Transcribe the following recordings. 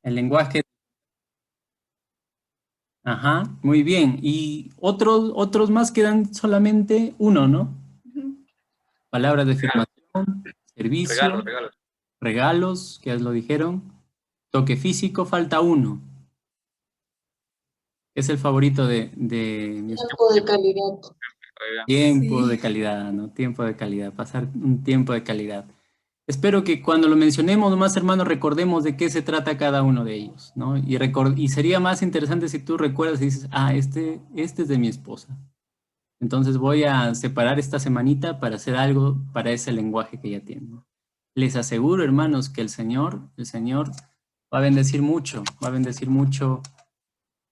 El lenguaje. Ajá, muy bien. Y otros más quedan solamente uno, ¿no? Ujú. Palabras de afirmación, servicio, Regalos, regalos. regalos, que ya lo dijeron. Toque físico, falta uno. Es el favorito de mi esposa. Tiempo de calidad. Oiga, Tiempo de Sí. calidad, ¿no? Tiempo de calidad, pasar un tiempo de calidad. Espero que cuando lo mencionemos, nomás hermanos, recordemos de qué se trata cada uno de ellos, ¿no? Y sería más interesante si tú recuerdas y dices, ah, este es de mi esposa. Entonces voy a separar esta semanita para hacer algo para ese lenguaje que ya tienen. Les aseguro, hermanos, que el Señor va a bendecir mucho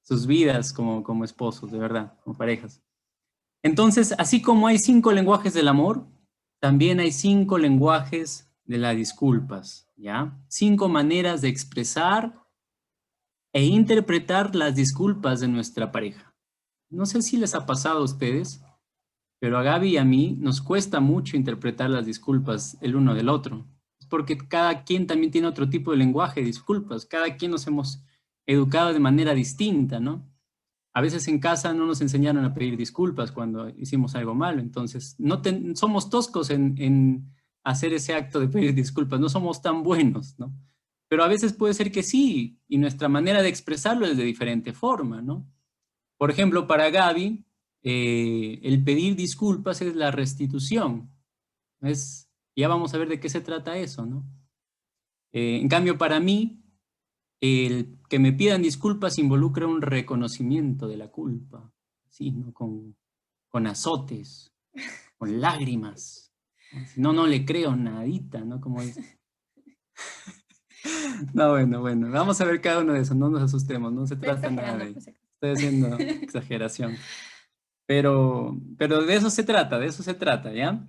sus vidas como esposos, de verdad, como parejas. Entonces, así como hay 5 lenguajes del amor, también hay 5 lenguajes de las disculpas, ¿ya? 5 maneras de expresar e interpretar las disculpas de nuestra pareja. No sé si les ha pasado a ustedes, pero a Gaby y a mí nos cuesta mucho interpretar las disculpas el uno del otro. Es porque cada quien también tiene otro tipo de lenguaje de disculpas. Cada quien nos hemos educado de manera distinta, ¿no? A veces en casa no nos enseñaron a pedir disculpas cuando hicimos algo malo, entonces somos toscos en hacer ese acto de pedir disculpas, no somos tan buenos, ¿no? Pero a veces puede ser que sí, y nuestra manera de expresarlo es de diferente forma, ¿no? Por ejemplo, para Gaby, el pedir disculpas es la restitución. Ya vamos a ver de qué se trata eso, ¿no? En cambio, para mí, el que me pidan disculpas involucra un reconocimiento de la culpa, ¿sí? ¿No? Con azotes, con lágrimas. ¿No? Si no, no le creo nadita, ¿no? Como dice. No, bueno, vamos a ver cada uno de esos, no nos asustemos, no se Estoy trata nada de exagerando, ello. pues. Estoy haciendo exageración. Pero de eso se trata, ¿ya?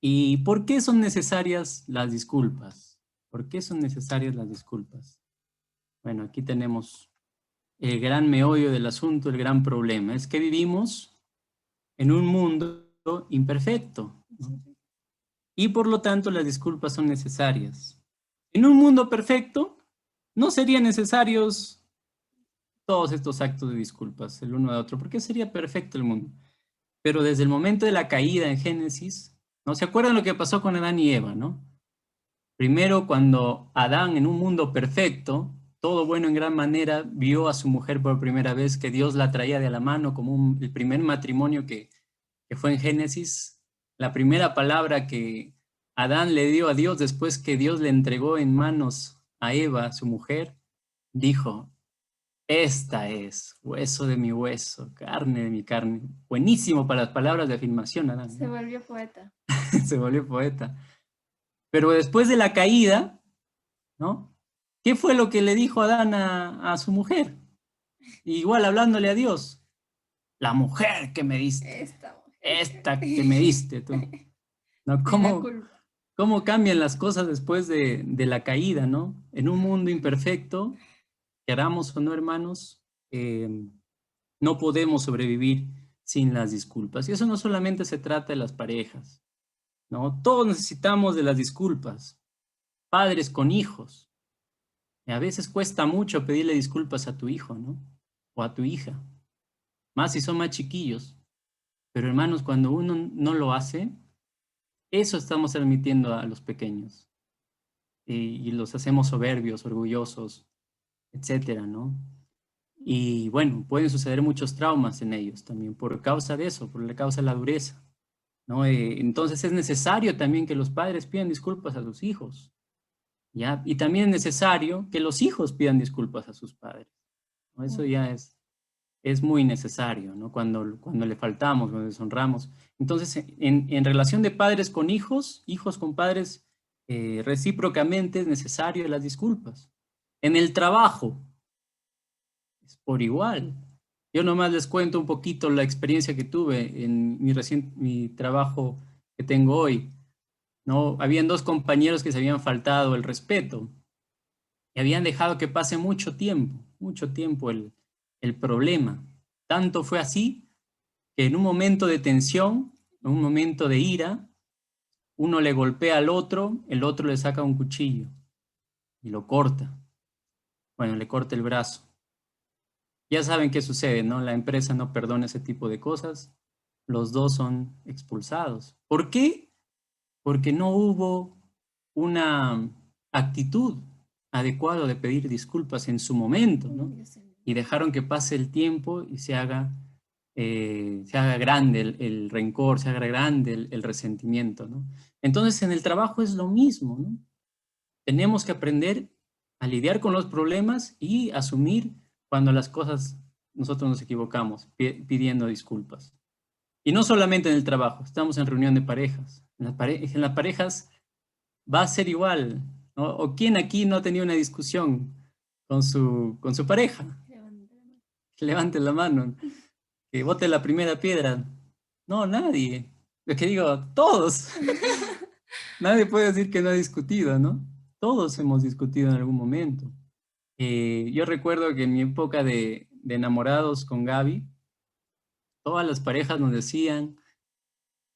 ¿Y por qué son necesarias las disculpas? ¿Por qué son necesarias las disculpas? Bueno, aquí tenemos el gran meollo del asunto, el gran problema. Es que vivimos en un mundo imperfecto, ¿no? Y por lo tanto las disculpas son necesarias. En un mundo perfecto no serían necesarios todos estos actos de disculpas el uno de otro, porque sería perfecto el mundo. Pero desde el momento de la caída en Génesis, ¿no? ¿Se acuerdan lo que pasó con Adán y Eva, no? Primero, cuando Adán, en un mundo perfecto, todo bueno en gran manera, vio a su mujer por primera vez, que Dios la traía de la mano, como el primer matrimonio que fue en Génesis. La primera palabra que Adán le dio a Dios después que Dios le entregó en manos a Eva, su mujer, dijo, esta es hueso de mi hueso, carne de mi carne. Buenísimo para las palabras de afirmación, Adán, Se ¿no? volvió poeta. Se volvió poeta. Pero después de la caída, ¿no? ¿Qué fue lo que le dijo Adán a su mujer? Igual hablándole a Dios. La mujer que me diste. Esta mujer. Esta que me diste tú. ¿No? De la ¿Cómo, culpa. cómo cambian las cosas después de la caída, ¿no? En un mundo imperfecto, queramos o no, hermanos, no podemos sobrevivir sin las disculpas. Y eso no solamente se trata de las parejas, ¿no? Todos necesitamos de las disculpas. Padres con hijos. Y a veces cuesta mucho pedirle disculpas a tu hijo, ¿no? O a tu hija. Más si son más chiquillos. Pero hermanos, cuando uno no lo hace, eso estamos transmitiendo a los pequeños. Y los hacemos soberbios, orgullosos, etcétera, ¿no? Y bueno, pueden suceder muchos traumas en ellos también por causa de eso, por la causa de la dureza, ¿no? Entonces es necesario también que los padres pidan disculpas a sus hijos, ¿ya? Y también es necesario que los hijos pidan disculpas a sus padres, ¿no? Eso ya es muy necesario, ¿no? Cuando le faltamos, cuando deshonramos. Entonces, en relación de padres con hijos, hijos con padres, recíprocamente es necesario las disculpas. En el trabajo, es por igual. Yo nomás les cuento un poquito la experiencia que tuve en mi trabajo que tengo hoy, ¿no? Habían 2 compañeros que se habían faltado el respeto y habían dejado que pase mucho tiempo el problema. Tanto fue así que en un momento de tensión, en un momento de ira, uno le golpea al otro, el otro le saca un cuchillo y lo corta. Bueno, le corta el brazo. Ya saben qué sucede, ¿no? La empresa no perdona ese tipo de cosas. Los dos son expulsados. ¿Por qué? Porque no hubo una actitud adecuada de pedir disculpas en su momento, ¿no? Y dejaron que pase el tiempo y se haga grande el rencor, se haga grande el resentimiento, ¿no? Entonces, en el trabajo es lo mismo, ¿no? Tenemos que aprender a lidiar con los problemas y asumir cuando las cosas nosotros nos equivocamos, pidiendo disculpas. Y no solamente en el trabajo, estamos en reunión de parejas. En las parejas va a ser igual, ¿no? ¿O quién aquí no ha tenido una discusión con su pareja? Levante la mano, que bote la primera piedra. No, nadie. Lo que digo, todos. Nadie puede decir que no ha discutido, ¿no? Todos hemos discutido en algún momento. Yo recuerdo que en mi época de enamorados con Gaby, todas las parejas nos decían,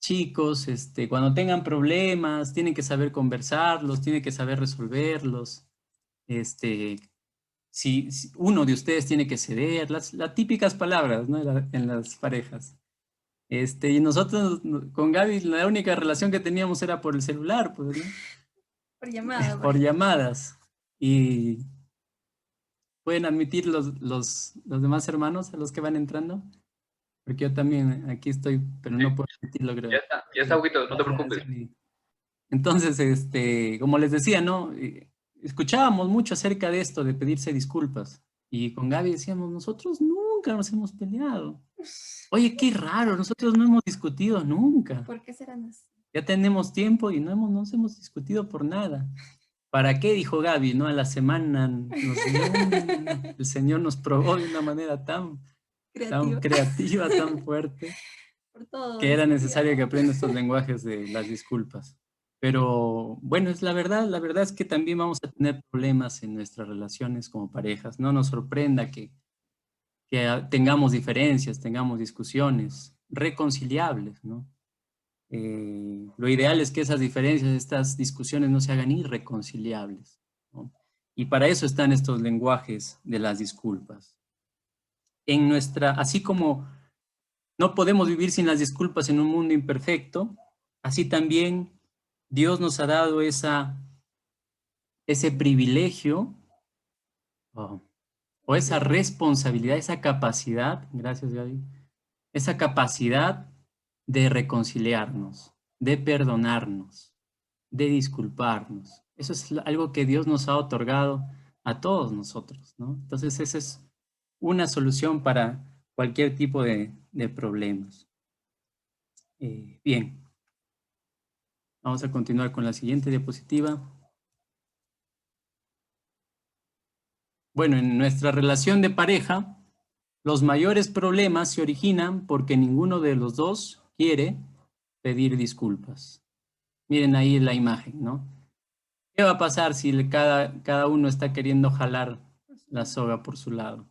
chicos, cuando tengan problemas, tienen que saber conversarlos, tienen que saber resolverlos. Este, si uno de ustedes tiene que ceder, las típicas palabras, ¿no? En las parejas. Y nosotros con Gaby la única relación que teníamos era por el celular, pues, ¿no? Por llamada. Por llamadas. Y pueden admitir los demás hermanos a los que van entrando, porque yo también aquí estoy, pero no puedo admitirlo, creo. Ya está, Huguito, no te preocupes. Entonces, como les decía, ¿no? Escuchábamos mucho acerca de esto, de pedirse disculpas. Y con Gaby decíamos, nosotros nunca nos hemos peleado. Oye, qué raro, nosotros no hemos discutido nunca. ¿Por qué serán así? Ya tenemos tiempo y no nos hemos discutido por nada. ¿Para qué? Dijo Gaby, ¿no? A la semana el Señor nos probó de una manera tan creativa, tan fuerte, por todo que era necesario que aprenda estos lenguajes de las disculpas. Pero bueno, la verdad es que también vamos a tener problemas en nuestras relaciones como parejas. No nos sorprenda que tengamos diferencias, tengamos discusiones reconciliables, ¿no? Lo ideal es que esas diferencias, estas discusiones no se hagan irreconciliables, ¿no? Y para eso están estos lenguajes de las disculpas. Así como no podemos vivir sin las disculpas en un mundo imperfecto, así también Dios nos ha dado ese privilegio o esa responsabilidad, esa capacidad, gracias Gaby, esa capacidad de reconciliarnos, de perdonarnos, de disculparnos. Eso es algo que Dios nos ha otorgado a todos nosotros, ¿no? Entonces esa es una solución para cualquier tipo de problemas. Bien, vamos a continuar con la siguiente diapositiva. Bueno, en nuestra relación de pareja, los mayores problemas se originan porque ninguno de los dos quiere pedir disculpas. Miren ahí la imagen, ¿no? ¿Qué va a pasar si cada uno está queriendo jalar la soga por su lado?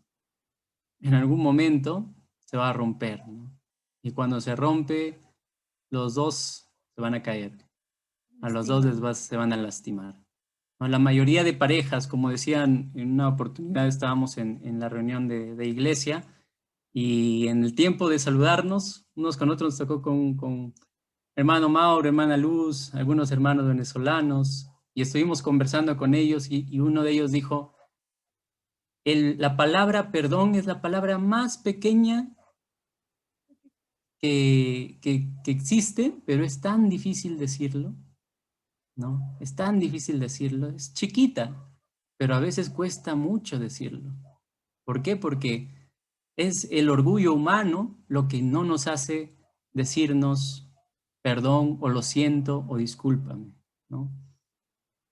En algún momento se va a romper, ¿no? Y cuando se rompe, los dos se van a caer. A los dos se van a lastimar. ¿No? La mayoría de parejas, como decían, en una oportunidad estábamos en la reunión de iglesia y en el tiempo de saludarnos, unos con otros nos tocó con hermano Mauro, hermana Luz, algunos hermanos venezolanos, y estuvimos conversando con ellos y uno de ellos dijo, la palabra perdón es la palabra más pequeña que existe, pero es tan difícil decirlo, ¿no? Es tan difícil decirlo, es chiquita, pero a veces cuesta mucho decirlo. ¿Por qué? Porque es el orgullo humano lo que no nos hace decirnos perdón o lo siento o discúlpame, ¿no?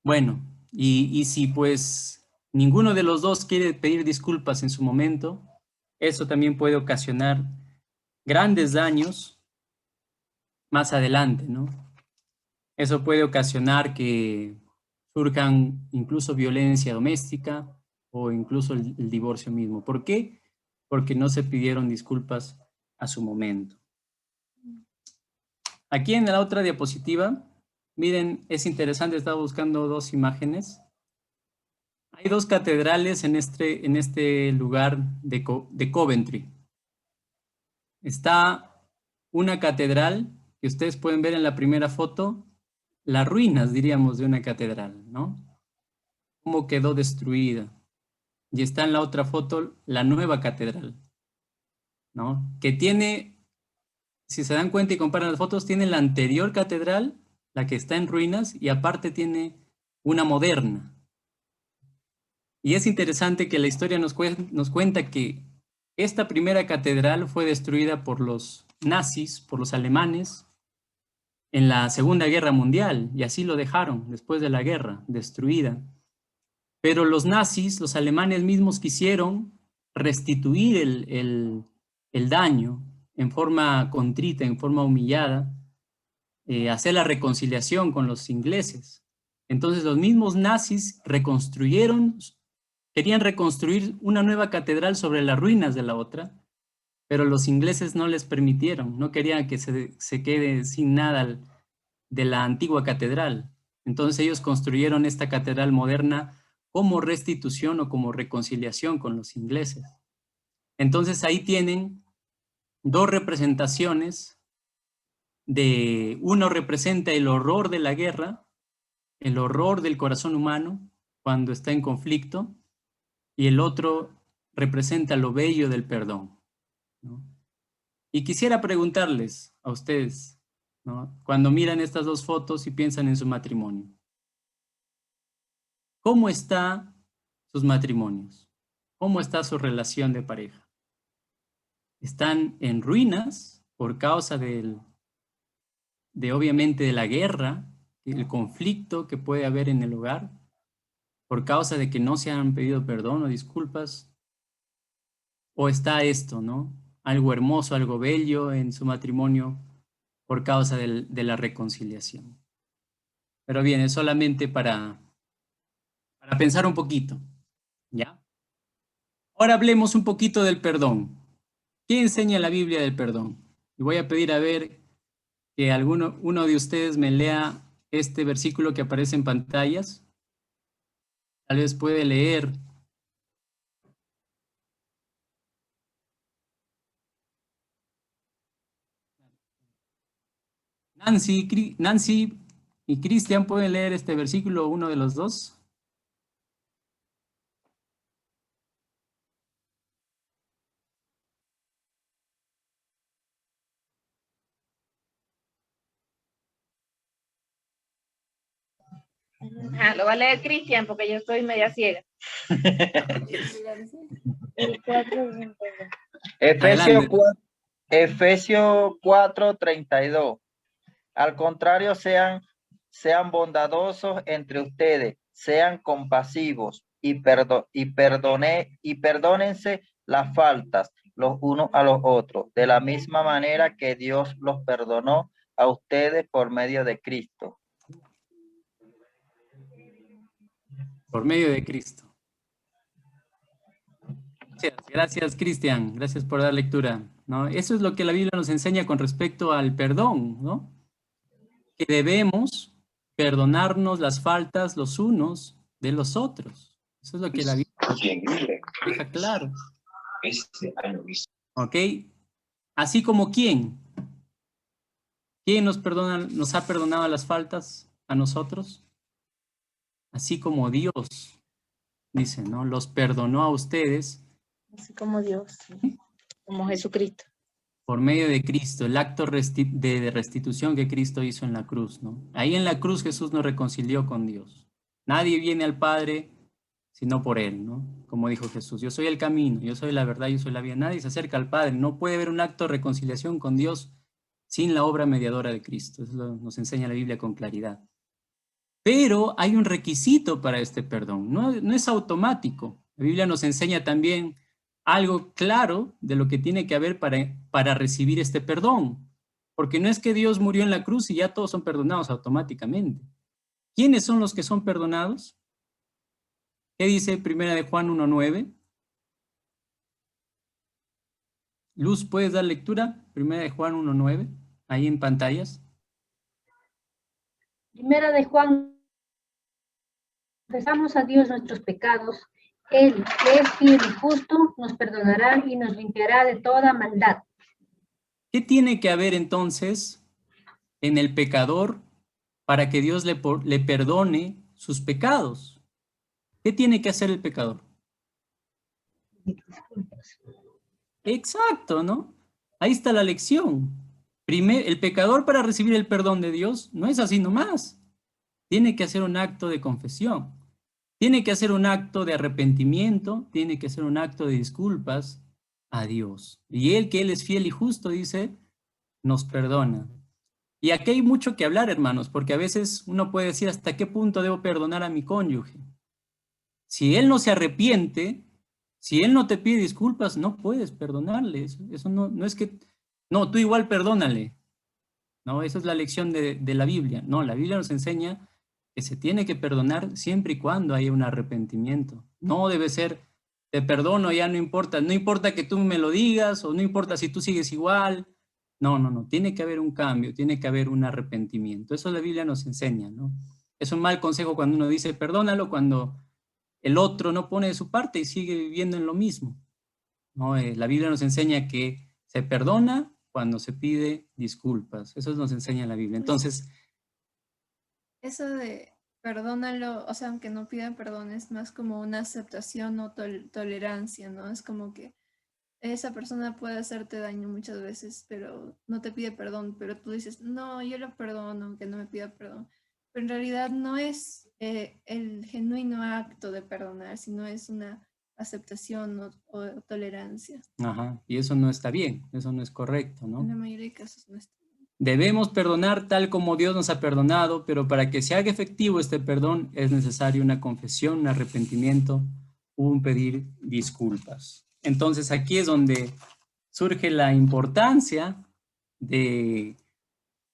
Bueno, y si pues ninguno de los dos quiere pedir disculpas en su momento, eso también puede ocasionar grandes daños más adelante, ¿no? Eso puede ocasionar que surjan incluso violencia doméstica o incluso el divorcio mismo. ¿Por qué? Porque no se pidieron disculpas a su momento. Aquí en la otra diapositiva, miren, es interesante, estaba buscando dos imágenes. Hay dos catedrales en este lugar de Coventry. Está una catedral que ustedes pueden ver en la primera foto, las ruinas, diríamos, de una catedral, ¿no? Cómo quedó destruida. Y está en la otra foto la nueva catedral, ¿no? Que tiene, si se dan cuenta y comparan las fotos, tiene la anterior catedral, la que está en ruinas, y aparte tiene una moderna. Y es interesante que la historia nos cuenta que esta primera catedral fue destruida por los nazis, por los alemanes, en la Segunda Guerra Mundial, y así lo dejaron después de la guerra, destruida. Pero los nazis, los alemanes mismos quisieron restituir el daño en forma contrita, en forma humillada, hacer la reconciliación con los ingleses. Entonces los mismos nazis querían reconstruir una nueva catedral sobre las ruinas de la otra, pero los ingleses no les permitieron, no querían que se quede sin nada de la antigua catedral. Entonces ellos construyeron esta catedral moderna como restitución o como reconciliación con los ingleses. Entonces ahí tienen dos representaciones uno representa el horror de la guerra, el horror del corazón humano cuando está en conflicto, y el otro representa lo bello del perdón, ¿no? Y quisiera preguntarles a ustedes, ¿no? Cuando miran estas dos fotos y piensan en su matrimonio, ¿cómo están sus matrimonios? ¿Cómo está su relación de pareja? ¿Están en ruinas por causa obviamente de la guerra, el conflicto que puede haber en el hogar, por causa de que no se han pedido perdón o disculpas? ¿O está esto, ¿no? Algo hermoso, algo bello en su matrimonio por causa de la reconciliación? Pero bien, es solamente para pensar un poquito, ¿ya? Ahora hablemos un poquito del perdón. ¿Qué enseña la Biblia del perdón? Y voy a pedir a ver que uno de ustedes me lea este versículo que aparece en pantallas. Tal vez puede leer. Nancy y Cristian, ¿pueden leer este versículo, uno de los dos? Lo va a leer Cristian porque yo estoy media ciega. El 4 de Efesios 4:32. Al contrario, sean bondadosos entre ustedes, sean compasivos y perdónense las faltas los unos a los otros, de la misma manera que Dios los perdonó a ustedes por medio de Cristo. Por medio de Cristo. Gracias, Cristian. Gracias por dar lectura, ¿no? Eso es lo que la Biblia nos enseña con respecto al perdón, ¿no? Que debemos perdonarnos las faltas los unos de los otros. Eso es lo que la Biblia deja claro. ¿Ok? Así como ¿quién? ¿Quién nos ha perdonado las faltas a nosotros? Así como Dios, dice, ¿no? Los perdonó a ustedes. Así como Dios, como Jesucristo. Por medio de Cristo, el acto de restitución que Cristo hizo en la cruz, ¿no? Ahí en la cruz Jesús nos reconcilió con Dios. Nadie viene al Padre sino por Él, ¿no? Como dijo Jesús, yo soy el camino, yo soy la verdad, yo soy la vida. Nadie se acerca al Padre. No puede haber un acto de reconciliación con Dios sin la obra mediadora de Cristo. Eso nos enseña la Biblia con claridad. Pero hay un requisito para este perdón. No es automático. La Biblia nos enseña también algo claro de lo que tiene que haber para recibir este perdón. Porque no es que Dios murió en la cruz y ya todos son perdonados automáticamente. ¿Quiénes son los que son perdonados? ¿Qué dice 1 de Juan 1:9? Luz, ¿puedes dar lectura? 1 de Juan 1:9, ahí en pantallas. 1 de Juan confesamos a Dios nuestros pecados, Él, que es fiel y justo, nos perdonará y nos limpiará de toda maldad. ¿Qué tiene que haber entonces en el pecador para que Dios le perdone sus pecados? ¿Qué tiene que hacer el pecador? Exacto, ¿no? Ahí está la lección. El pecador, para recibir el perdón de Dios, no es así nomás. Tiene que hacer un acto de confesión. Tiene que hacer un acto de arrepentimiento. Tiene que hacer un acto de disculpas a Dios. Y Él, que Él es fiel y justo, dice, nos perdona. Y aquí hay mucho que hablar, hermanos, porque a veces uno puede decir, ¿hasta qué punto debo perdonar a mi cónyuge? Si él no se arrepiente, si él no te pide disculpas, no puedes perdonarle. Eso no es que, no, tú igual perdónale. No, esa es la lección de la Biblia. No, la Biblia nos enseña que se tiene que perdonar siempre y cuando haya un arrepentimiento. No debe ser, te perdono, ya no importa que tú me lo digas o no importa si tú sigues igual. No, tiene que haber un cambio, tiene que haber un arrepentimiento. Eso la Biblia nos enseña, ¿no? Es un mal consejo cuando uno dice perdónalo, cuando el otro no pone de su parte y sigue viviendo en lo mismo, ¿no? La Biblia nos enseña que se perdona cuando se pide disculpas. Eso nos enseña la Biblia. Entonces, eso de perdónalo, o sea, aunque no pidan perdón, es más como una aceptación o tolerancia, ¿no? Es como que esa persona puede hacerte daño muchas veces, pero no te pide perdón, pero tú dices, no, yo lo perdono, aunque no me pida perdón. Pero en realidad no es el genuino acto de perdonar, sino es una aceptación o tolerancia. ajá, y eso no está bien, eso no es correcto, ¿no? En la mayoría de casos no está bien. Debemos perdonar tal como Dios nos ha perdonado, pero para que se haga efectivo este perdón es necesario una confesión, un arrepentimiento, un pedir disculpas. Entonces aquí es donde surge la importancia de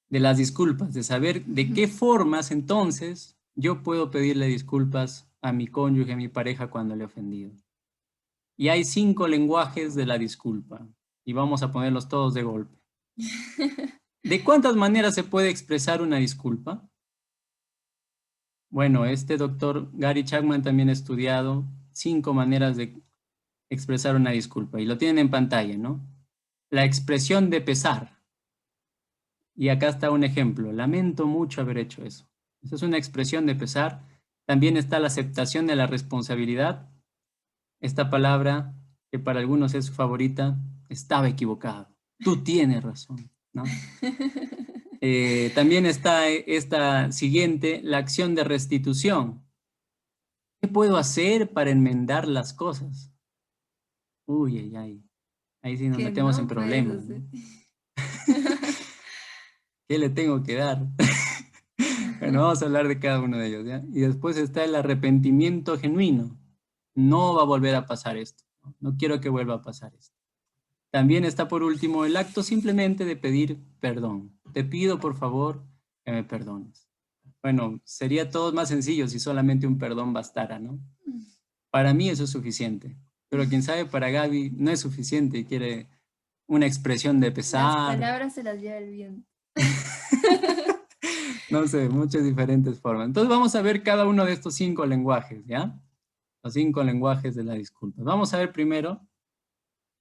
las disculpas, de saber de qué formas entonces yo puedo pedirle disculpas a mi cónyuge, a mi pareja cuando le he ofendido. Y hay 5 lenguajes de la disculpa y vamos a ponerlos todos de golpe. ¿De cuántas maneras se puede expresar una disculpa? Bueno, este doctor Gary Chapman también ha estudiado 5 maneras de expresar una disculpa y lo tienen en pantalla, ¿no? La expresión de pesar. Y acá está un ejemplo. Lamento mucho haber hecho eso. Esa es una expresión de pesar. También está la aceptación de la responsabilidad. Esta palabra, que para algunos es su favorita, estaba equivocado. Tú tienes razón, ¿no? También está esta siguiente, la acción de restitución. ¿Qué puedo hacer para enmendar las cosas? Uy. Ahí sí nos Que metemos no en problemas, puedes, ¿no? ¿Qué le tengo que dar? Bueno, vamos a hablar de cada uno de ellos, ¿ya? Y después está el arrepentimiento genuino. No va a volver a pasar esto. No quiero que vuelva a pasar esto. También está por último el acto simplemente de pedir perdón. Te pido por favor que me perdones. Bueno, sería todo más sencillo si solamente un perdón bastara, ¿no? Para mí eso es suficiente. Pero quién sabe, para Gaby no es suficiente y quiere una expresión de Las pesar. palabras se las lleva el viento. No sé, muchas diferentes formas. Entonces vamos a ver cada uno de estos 5 lenguajes, ¿ya? Los 5 lenguajes de la disculpa. Vamos a ver primero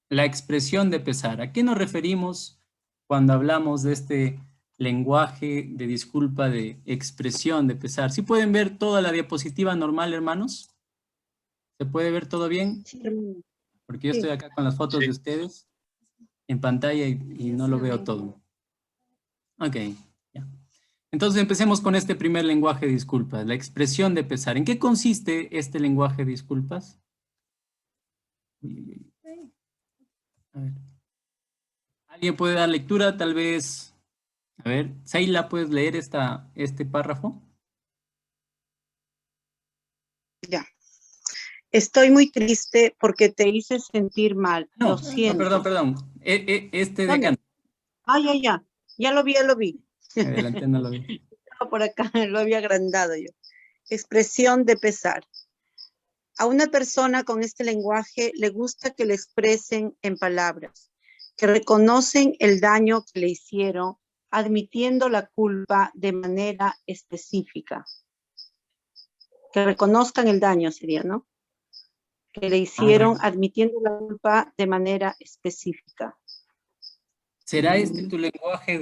la expresión de pesar. ¿A qué nos referimos cuando hablamos de este lenguaje de disculpa, de expresión de pesar? ¿Sí pueden ver toda la diapositiva normal, hermanos? ¿Se puede ver todo bien? Sí, hermano. Porque yo estoy acá con las fotos de ustedes en pantalla y no lo veo todo. Ok, ya. Entonces empecemos con este primer lenguaje de disculpas, la expresión de pesar. ¿En qué consiste este lenguaje de disculpas? A ver. ¿Alguien puede dar lectura? Tal vez, a ver, Seila, ¿puedes leer este párrafo? Ya. Estoy muy triste porque te hice sentir mal. No, Lo siento. perdón. Este de ¿Dónde? acá. Ya. Ya lo vi. Adelante, no lo vi. Estaba por acá, lo había agrandado yo. Expresión de pesar. A una persona con este lenguaje le gusta que le expresen en palabras, que reconocen el daño que le hicieron, admitiendo la culpa de manera específica. que reconozcan el daño sería, ¿no? Que le hicieron admitiendo la culpa de manera específica. ¿Será este tu lenguaje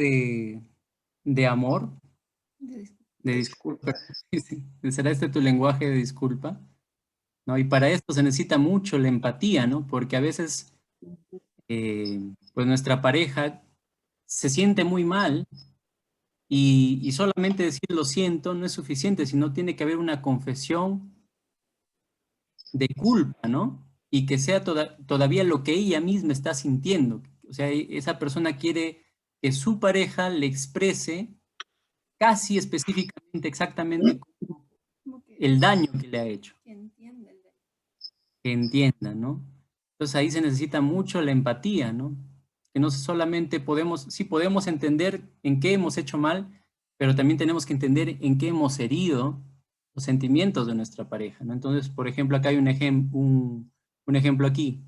de amor? De- De disculpa. Sí. ¿Será este tu lenguaje de disculpa? ¿No? Y para esto se necesita mucho la empatía, ¿no? Porque a veces, pues nuestra pareja se siente muy mal y solamente decir lo siento no es suficiente, sino tiene que haber una confesión de culpa, ¿no? Y que sea todavía lo que ella misma está sintiendo. O sea, esa persona quiere que su pareja le exprese casi específicamente, exactamente como que el daño que le ha hecho, entiende el daño. que entienda, ¿no? Entonces ahí se necesita mucho la empatía, ¿no? Que no solamente podemos, sí podemos entender en qué hemos hecho mal, pero también tenemos que entender en qué hemos herido los sentimientos de nuestra pareja, ¿no? Entonces, por ejemplo, acá hay un ejemplo aquí.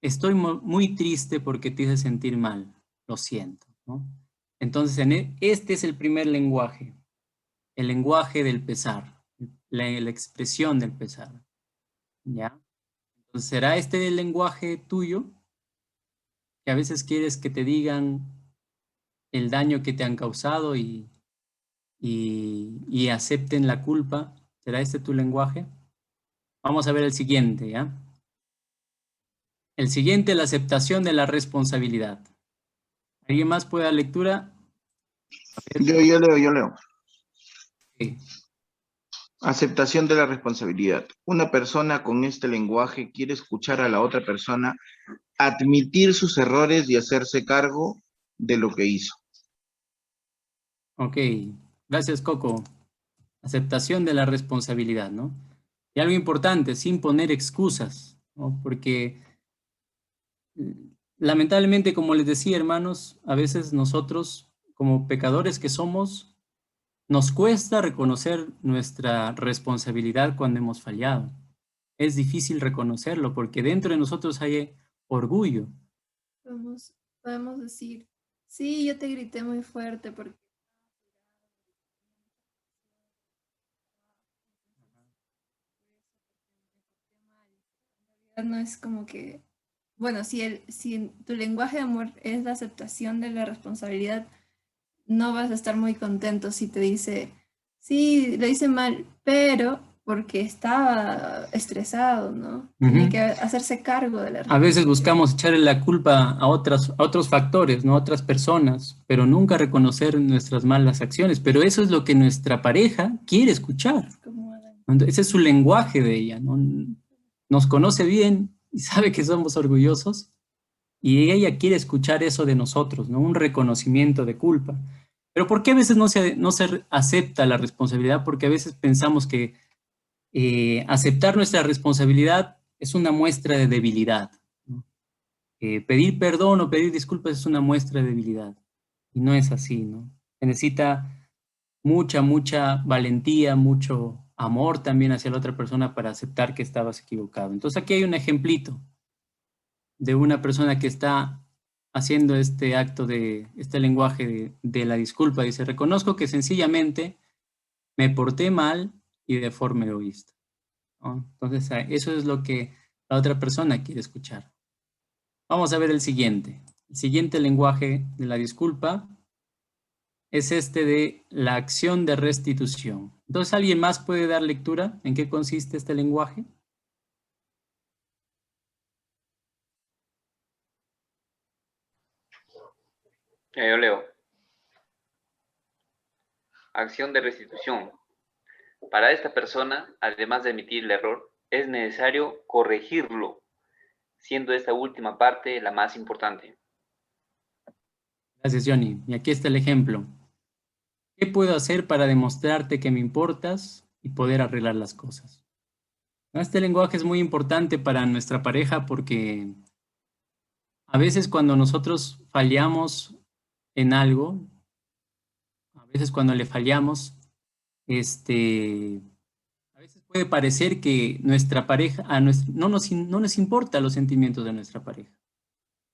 Estoy muy triste porque te hice sentir mal, lo siento, ¿no? Entonces, este es el primer lenguaje, el lenguaje del pesar, la expresión del pesar, ¿ya? Entonces, ¿será este el lenguaje tuyo? Que a veces quieres que te digan el daño que te han causado y acepten la culpa. ¿Será este tu lenguaje? Vamos a ver el siguiente, ¿ya? El siguiente, la aceptación de la responsabilidad. ¿Alguien más puede dar lectura? Yo leo. Sí. Aceptación de la responsabilidad. Una persona con este lenguaje quiere escuchar a la otra persona admitir sus errores y hacerse cargo de lo que hizo. Ok, gracias Coco. Aceptación de la responsabilidad, ¿no? Y algo importante, sin poner excusas, ¿no? Porque lamentablemente, como les decía, hermanos, a veces nosotros, como pecadores que somos, nos cuesta reconocer nuestra responsabilidad cuando hemos fallado. Es difícil reconocerlo porque dentro de nosotros hay orgullo. Podemos decir, sí, yo te grité muy fuerte porque no es como que, bueno, si tu lenguaje de amor es la aceptación de la responsabilidad, no vas a estar muy contento si te dice, sí, lo hice mal, pero porque estaba estresado, ¿no? Tiene que hacerse cargo de la A responsabilidad. veces buscamos echarle la culpa a otros factores, ¿no? A otras personas, pero nunca reconocer nuestras malas acciones. Pero eso es lo que nuestra pareja quiere escuchar. Ese es su lenguaje de ella, ¿no? Nos conoce bien y sabe que somos orgullosos y ella quiere escuchar eso de nosotros, ¿no? Un reconocimiento de culpa. Pero ¿por qué a veces no se acepta la responsabilidad? Porque a veces pensamos que aceptar nuestra responsabilidad es una muestra de debilidad, ¿no? Pedir perdón o pedir disculpas es una muestra de debilidad. Y no es así, ¿no? Se necesita mucha valentía, mucho amor también hacia la otra persona para aceptar que estabas equivocado. Entonces aquí hay un ejemplito de una persona que está haciendo este acto este lenguaje de la disculpa. Dice, reconozco que sencillamente me porté mal y de forma egoísta, ¿no? Entonces eso es lo que la otra persona quiere escuchar. Vamos a ver el siguiente. El siguiente lenguaje de la disculpa es este de la acción de restitución. Entonces, ¿alguien más puede dar lectura en qué consiste este lenguaje? Yo leo. Acción de restitución. Para esta persona, además de admitir el error, es necesario corregirlo, siendo esta última parte la más importante. Gracias, Johnny. Y aquí está el ejemplo. ¿Qué puedo hacer para demostrarte que me importas y poder arreglar las cosas? Este lenguaje es muy importante para nuestra pareja porque a veces cuando nosotros fallamos en algo, a veces cuando le fallamos, a veces puede parecer que nuestra pareja, no nos importa los sentimientos de nuestra pareja,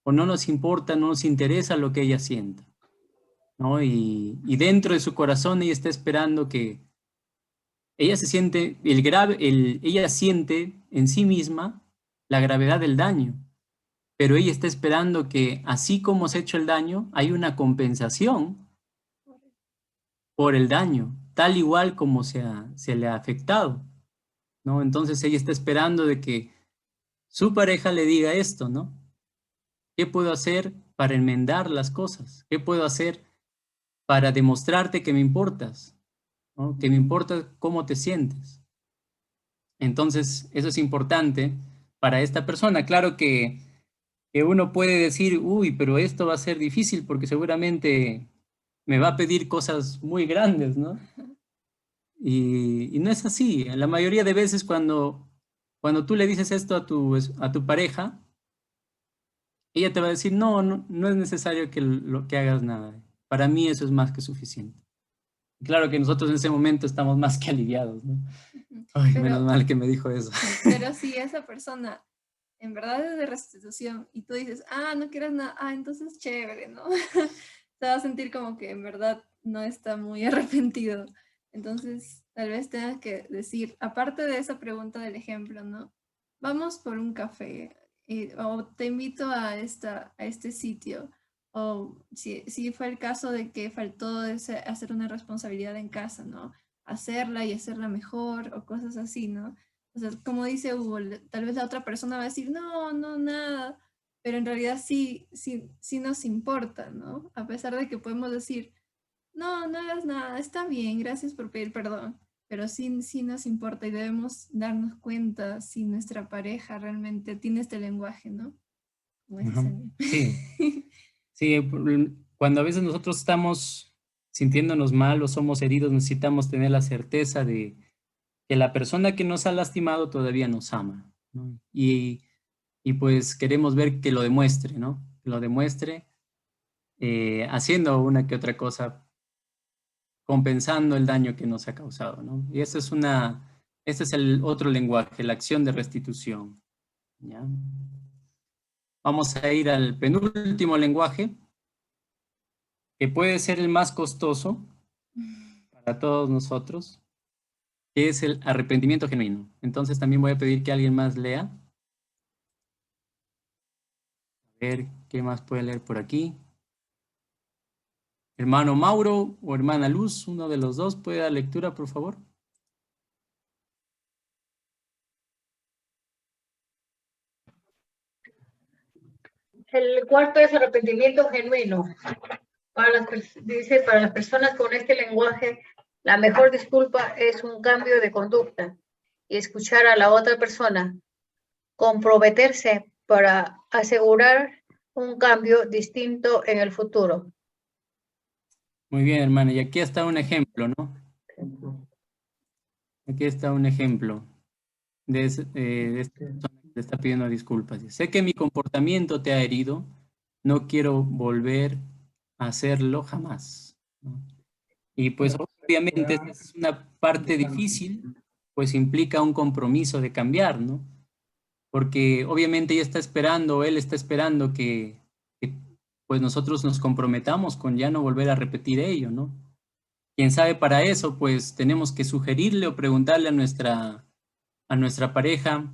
o no nos importa, no nos interesa lo que ella sienta, ¿no? Y dentro de su corazón ella está esperando que ella se siente, ella siente en sí misma la gravedad del daño, pero ella está esperando que, así como se ha hecho el daño, hay una compensación por el daño, tal igual como se le ha afectado, ¿no? Entonces ella está esperando de que su pareja le diga esto, ¿no? ¿Qué puedo hacer para enmendar las cosas? ¿Qué puedo hacer para demostrarte que me importas? ¿No? Que me importa cómo te sientes. Entonces, eso es importante para esta persona. Claro que uno puede decir, uy, pero esto va a ser difícil porque seguramente me va a pedir cosas muy grandes, ¿no? Y no es así. La mayoría de veces cuando tú le dices esto a tu pareja, ella te va a decir, no, no, no es necesario que hagas nada. Para mí eso es más que suficiente. Claro que nosotros en ese momento estamos más que aliviados, ¿no? Ay, menos mal que me dijo eso. Pero si esa persona en verdad es de restitución y tú dices, no quieres nada, entonces chévere, ¿no? Te va a sentir como que en verdad no está muy arrepentido. Entonces, tal vez tengas que decir, aparte de esa pregunta del ejemplo, ¿no? Vamos por un café, o te invito a este sitio, o si fue el caso de que faltó hacer una responsabilidad en casa, ¿no? Hacerla y hacerla mejor, o cosas así, ¿no? O sea, como dice Hugo, tal vez la otra persona va a decir, no, no, nada, pero en realidad sí nos importa, ¿no? A pesar de que podemos decir, no, no hagas nada, está bien, gracias por pedir perdón, pero sí nos importa y debemos darnos cuenta si nuestra pareja realmente tiene este lenguaje, ¿no? Como ese señor. Sí, sí, cuando a veces nosotros estamos sintiéndonos mal o somos heridos, necesitamos tener la certeza de que la persona que nos ha lastimado todavía nos ama, ¿no? Y pues queremos ver que lo demuestre, ¿no? Que lo demuestre haciendo una que otra cosa, compensando el daño que nos ha causado, ¿no? Y ese es el otro lenguaje, la acción de restitución, ¿ya? Vamos a ir al penúltimo lenguaje, que puede ser el más costoso para todos nosotros, que es el arrepentimiento genuino. Entonces también voy a pedir que alguien más lea. A ver, ¿qué más puede leer por aquí? Hermano Mauro o hermana Luz, uno de los dos, ¿puede dar lectura, por favor? El cuarto es arrepentimiento genuino. Dice, para las personas con este lenguaje, la mejor disculpa es un cambio de conducta y escuchar a la otra persona, comprometerse para asegurar un cambio distinto en el futuro. Muy bien, hermana. Y aquí está un ejemplo, ¿no? Aquí está un ejemplo de esta persona que le está pidiendo disculpas. Sé que mi comportamiento te ha herido. No quiero volver a hacerlo jamás, ¿no? Y pues obviamente esta es una parte difícil, pues implica un compromiso de cambiar, ¿no? Porque obviamente ella está esperando, él está esperando que pues nosotros nos comprometamos con ya no volver a repetir ello, ¿no? Quién sabe, para eso pues tenemos que sugerirle o preguntarle a nuestra pareja,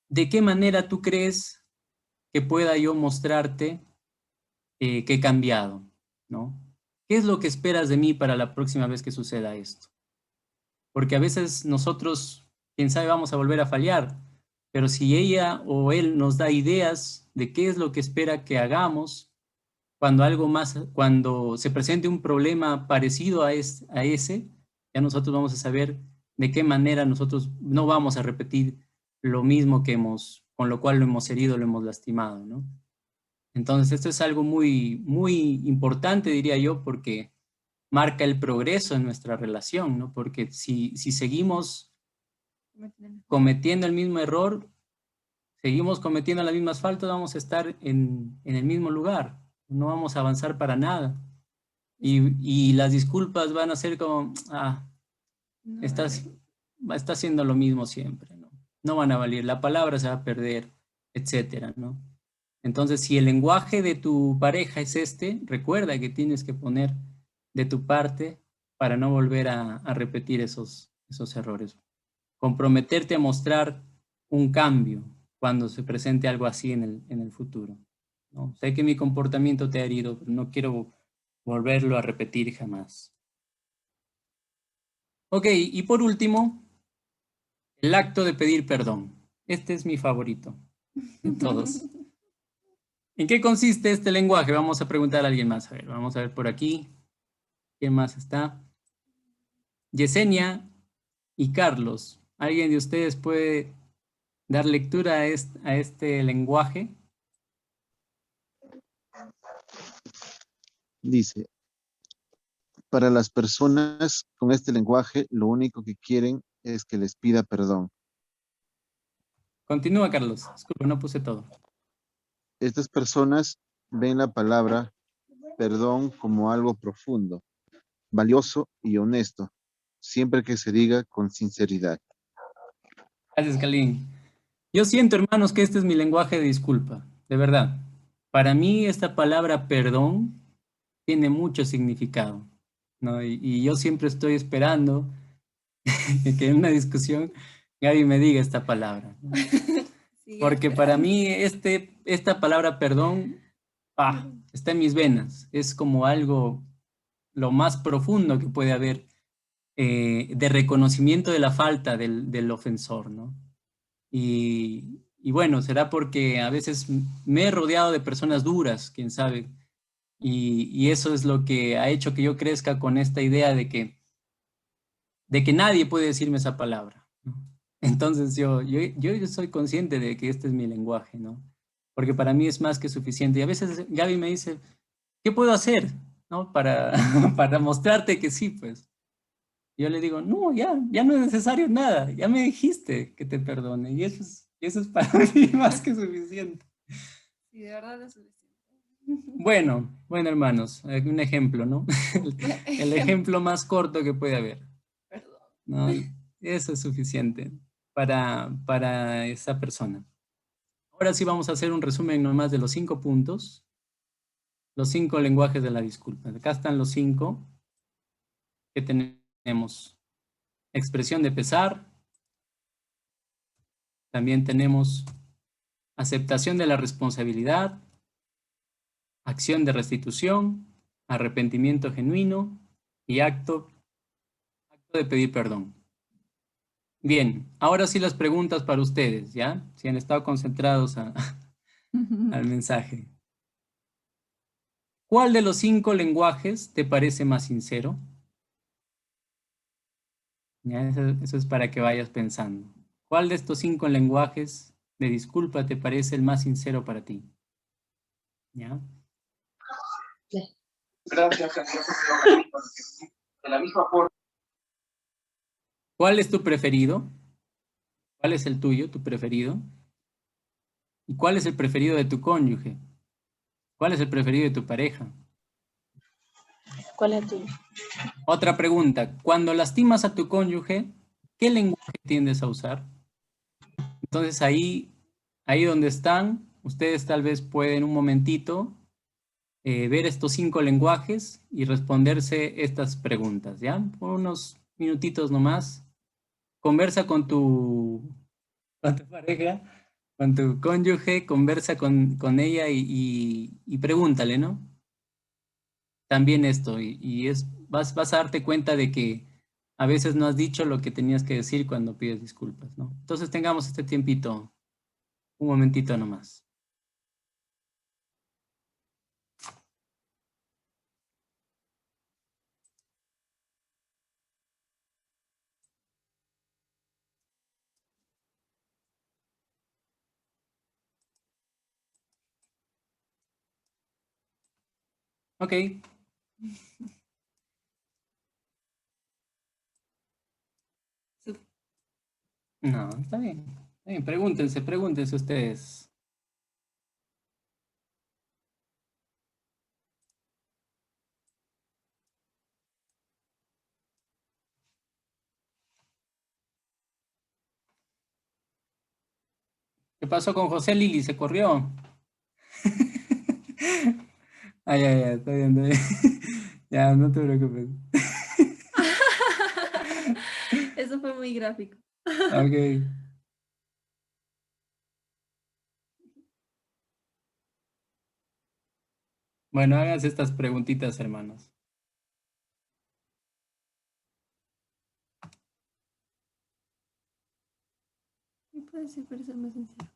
¿de qué manera tú crees que pueda yo mostrarte que he cambiado, ¿no? ¿Qué es lo que esperas de mí para la próxima vez que suceda esto? Porque a veces nosotros, quién sabe, vamos a volver a fallar, pero si ella o él nos da ideas de qué es lo que espera que hagamos, cuando se presente un problema parecido a ese, ya nosotros vamos a saber de qué manera nosotros no vamos a repetir lo mismo con lo cual lo hemos herido, lo hemos lastimado, ¿no? Entonces, esto es algo muy, muy importante, diría yo, porque marca el progreso en nuestra relación, ¿no? Porque si seguimos cometiendo el mismo error, seguimos cometiendo las mismas faltas, vamos a estar en el mismo lugar, no vamos a avanzar para nada. Y las disculpas van a ser como, está haciendo lo mismo siempre, ¿no? No van a valer, la palabra se va a perder, etcétera, ¿no? Entonces, si el lenguaje de tu pareja es este, recuerda que tienes que poner de tu parte para no volver a repetir esos esos errores. Comprometerte a mostrar un cambio cuando se presente algo así en el futuro, ¿no? Sé que mi comportamiento te ha herido, pero no quiero volverlo a repetir jamás. Ok, y por último, el acto de pedir perdón. Este es mi favorito de todos. ¿En qué consiste este lenguaje? Vamos a preguntar a alguien más. A ver, vamos a ver por aquí. ¿Quién más está? Yesenia y Carlos. ¿Alguien de ustedes puede dar lectura a este lenguaje? Dice, para las personas con este lenguaje, lo único que quieren es que les pida perdón. Continúa, Carlos. Disculpa, no puse todo. Estas personas ven la palabra perdón como algo profundo, valioso y honesto, siempre que se diga con sinceridad. Gracias, Kalin. Yo siento, hermanos, que este es mi lenguaje de disculpa. De verdad. Para mí, esta palabra perdón tiene mucho significado, ¿no? Y yo siempre estoy esperando que en una discusión Gaby me diga esta palabra, ¿no? Sí, Porque para mí esta palabra perdón está en mis venas. Es como algo lo más profundo que puede haber de reconocimiento de la falta del ofensor, ¿no? Y bueno, será porque a veces me he rodeado de personas duras, quién sabe, y eso es lo que ha hecho que yo crezca con esta idea de que nadie puede decirme esa palabra, ¿no? Entonces yo soy consciente de que este es mi lenguaje, ¿no? Porque para mí es más que suficiente. Y a veces Gaby me dice, ¿qué puedo hacer, ¿no? Para, para mostrarte que sí, pues. Yo le digo, no, ya no es necesario nada, ya me dijiste que te perdone. Y eso es para mí más que suficiente. Sí, de verdad es suficiente. Bueno, hermanos, un ejemplo, ¿no? El ejemplo más corto que puede haber, Perdón. ¿no? Eso es suficiente para esa persona. Ahora sí vamos a hacer un resumen nomás de los 5 puntos, los 5 lenguajes de la disculpa. Acá están los 5 que tenemos. Expresión de pesar. También tenemos aceptación de la responsabilidad, acción de restitución, arrepentimiento genuino y acto de pedir perdón. Bien, ahora sí las preguntas para ustedes, ¿ya? Si han estado concentrados al mensaje. ¿Cuál de los 5 lenguajes te parece más sincero? ¿Ya? Eso es para que vayas pensando. ¿Cuál de estos 5 lenguajes de disculpa te parece el más sincero para ti? ¿Ya? Gracias. De la misma forma. ¿Cuál es tu preferido? ¿Cuál es el tuyo, tu preferido? ¿Y cuál es el preferido de tu cónyuge? ¿Cuál es el preferido de tu pareja? ¿Cuál es el tuyo? Otra pregunta. Cuando lastimas a tu cónyuge, ¿qué lenguaje tiendes a usar? Entonces ahí donde están, ustedes tal vez pueden un momentito ver estos 5 lenguajes y responderse estas preguntas, ¿ya? Por unos minutitos nomás. Conversa con tu pareja, con tu cónyuge, conversa con ella y pregúntale, ¿no? También esto, vas a darte cuenta de que a veces no has dicho lo que tenías que decir cuando pides disculpas, ¿no? Entonces tengamos este tiempito, un momentito nomás. Ok. No, está bien. Está bien. Pregúntense ustedes. ¿Qué pasó con José Lili? ¿Se corrió? Ay, está bien, está bien. Ya, no te preocupes. Es eso fue muy gráfico. Ok. Bueno, háganse estas preguntitas, hermanos. ¿Qué puede ser para ser más sencillo?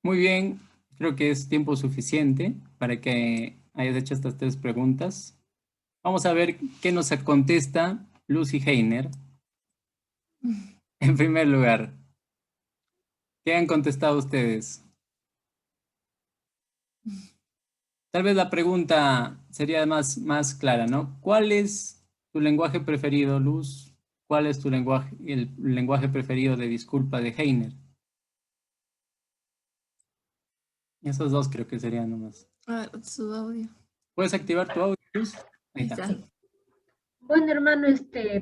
Muy bien, creo que es tiempo suficiente para que hayas hecho estas 3 preguntas. Vamos a ver qué nos contesta Lucy Heiner. En primer lugar, ¿qué han contestado ustedes? Tal vez la pregunta sería más clara, ¿no? ¿Cuál es tu lenguaje preferido, Luz? ¿Cuál es tu lenguaje, el lenguaje preferido de disculpa de Heiner? Esos 2 creo que serían nomás. Ah, su audio. ¿Puedes activar tu audio, Luz? Ahí Ahí está. está. Bueno, hermano,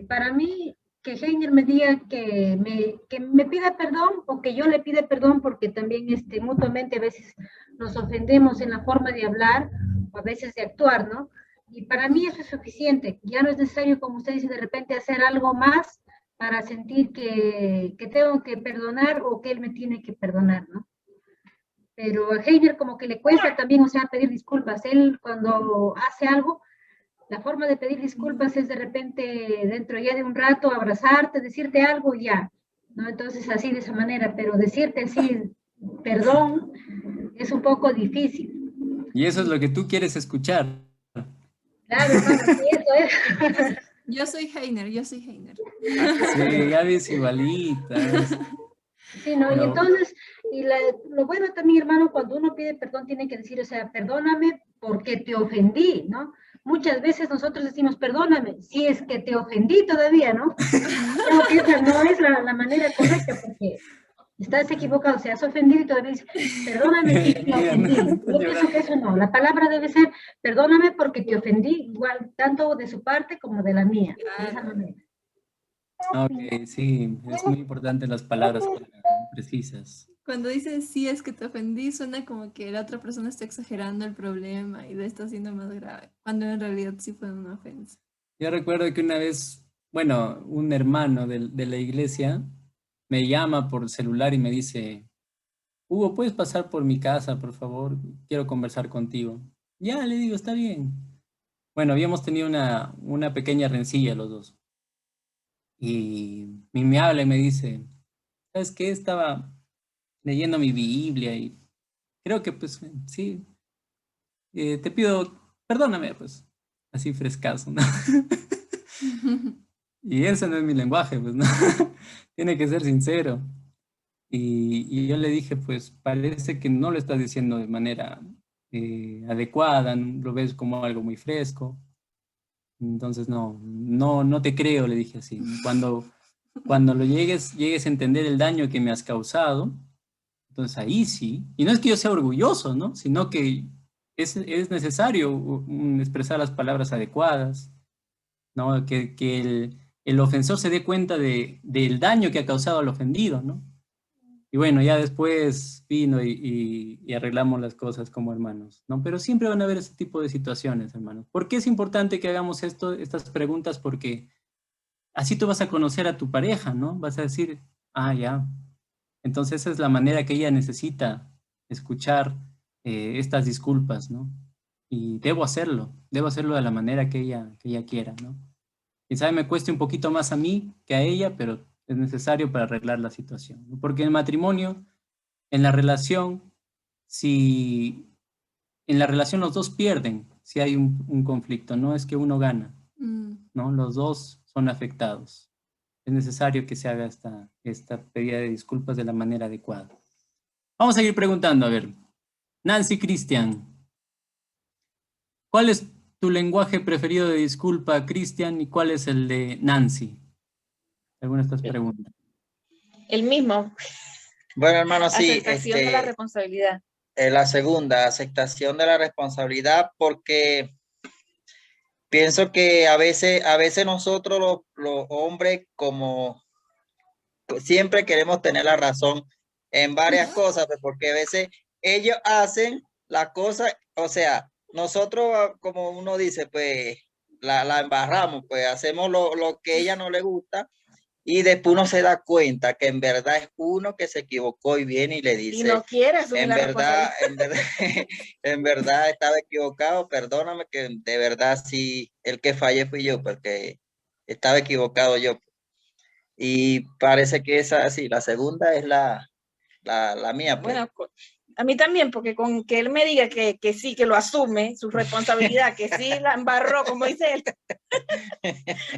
para mí, que Heiner me diga que me pida perdón o que yo le pida perdón, porque también mutuamente a veces nos ofendemos en la forma de hablar o a veces de actuar, ¿no? Y para mí eso es suficiente. Ya no es necesario, como usted dice, de repente hacer algo más para sentir que tengo que perdonar o que él me tiene que perdonar, ¿no? Pero a Heiner como que le cuesta también, o sea, pedir disculpas. Él cuando hace algo, la forma de pedir disculpas es de repente, dentro ya de un rato, abrazarte, decirte algo y ya, ¿no? Entonces, así de esa manera, pero decirte así, perdón, es un poco difícil. Y eso es lo que tú quieres escuchar. Claro, hermano, sí, eso es. Yo soy Heiner, yo soy Heiner. Sí, Gaby es igualita. Sí, ¿no? Y Pero- entonces, lo bueno también, hermano, cuando uno pide perdón, tiene que decir, o sea, perdóname porque te ofendí, ¿no? Muchas veces nosotros decimos, perdóname, si es que te ofendí todavía, ¿no? Creo que esa no es la manera correcta, porque estás equivocado, o sea, has ofendido y todavía dices, perdóname si te ofendí. Yo pienso que eso no, la palabra debe ser, perdóname porque te ofendí, igual, tanto de su parte como de la mía, de esa manera. Ok, sí, es muy importante las palabras precisas. Cuando dices sí es que te ofendí, suena como que la otra persona está exagerando el problema y lo está haciendo más grave, cuando en realidad sí fue una ofensa. Yo recuerdo que una vez, bueno, un hermano de la iglesia me llama por celular y me dice, Hugo, ¿puedes pasar por mi casa, por favor? Quiero conversar contigo. Ya, le digo, está bien. Bueno, habíamos tenido una pequeña rencilla los dos. Y me habla y me dice, ¿sabes qué? Estaba leyendo mi Biblia y creo que pues sí, te pido, perdóname, pues, así frescazo, ¿no? Y ese no es mi lenguaje, pues, ¿no? Tiene que ser sincero. Y yo le dije, pues, parece que no lo estás diciendo de manera adecuada, lo ves como algo muy fresco. Entonces, no te creo, le dije así. Cuando lo llegues a entender el daño que me has causado, entonces ahí sí. Y no es que yo sea orgulloso, ¿no? Sino que es necesario expresar las palabras adecuadas, ¿no? Que el ofensor se dé cuenta del daño que ha causado al ofendido, ¿no? Y bueno, ya después vino y arreglamos las cosas como hermanos, ¿no? Pero siempre van a haber ese tipo de situaciones, hermanos. ¿Por qué es importante que hagamos estas preguntas? Porque así tú vas a conocer a tu pareja, ¿no? Vas a decir, ah, ya. Entonces esa es la manera que ella necesita escuchar estas disculpas, ¿no? Y debo hacerlo de la manera que ella quiera, ¿no? Quizá me cueste un poquito más a mí que a ella, pero es necesario para arreglar la situación, ¿no? Porque en el matrimonio, en la relación, si en la relación los dos pierden, si hay un conflicto, no es que uno gana, Mm. ¿no? Los dos son afectados. Es necesario que se haga esta pedida de disculpas de la manera adecuada. Vamos a seguir preguntando, a ver. Nancy Cristian, ¿cuál es tu lenguaje preferido de disculpa, Cristian, y cuál es el de Nancy? ¿Alguna de estas preguntas? El mismo, Bueno, hermano, sí, aceptación de la responsabilidad. la segunda, aceptación de la responsabilidad, porque pienso que a veces nosotros los hombres como siempre queremos tener la razón en varias cosas, pues, porque a veces ellos hacen la cosa, o sea, nosotros como uno dice, pues la embarramos, pues hacemos lo que a ella no le gusta y después uno se da cuenta que en verdad es uno que se equivocó y viene y le Y dice, no quiere asumir en la verdad, responsabilidad. en verdad estaba equivocado, perdóname que de verdad sí, el que fallé fui yo, porque estaba equivocado yo. Y parece que esa, sí, la segunda es la mía, pues. Bueno, a mí también, porque con que él me diga que sí, que lo asume, su responsabilidad, que sí la embarró, como dice él,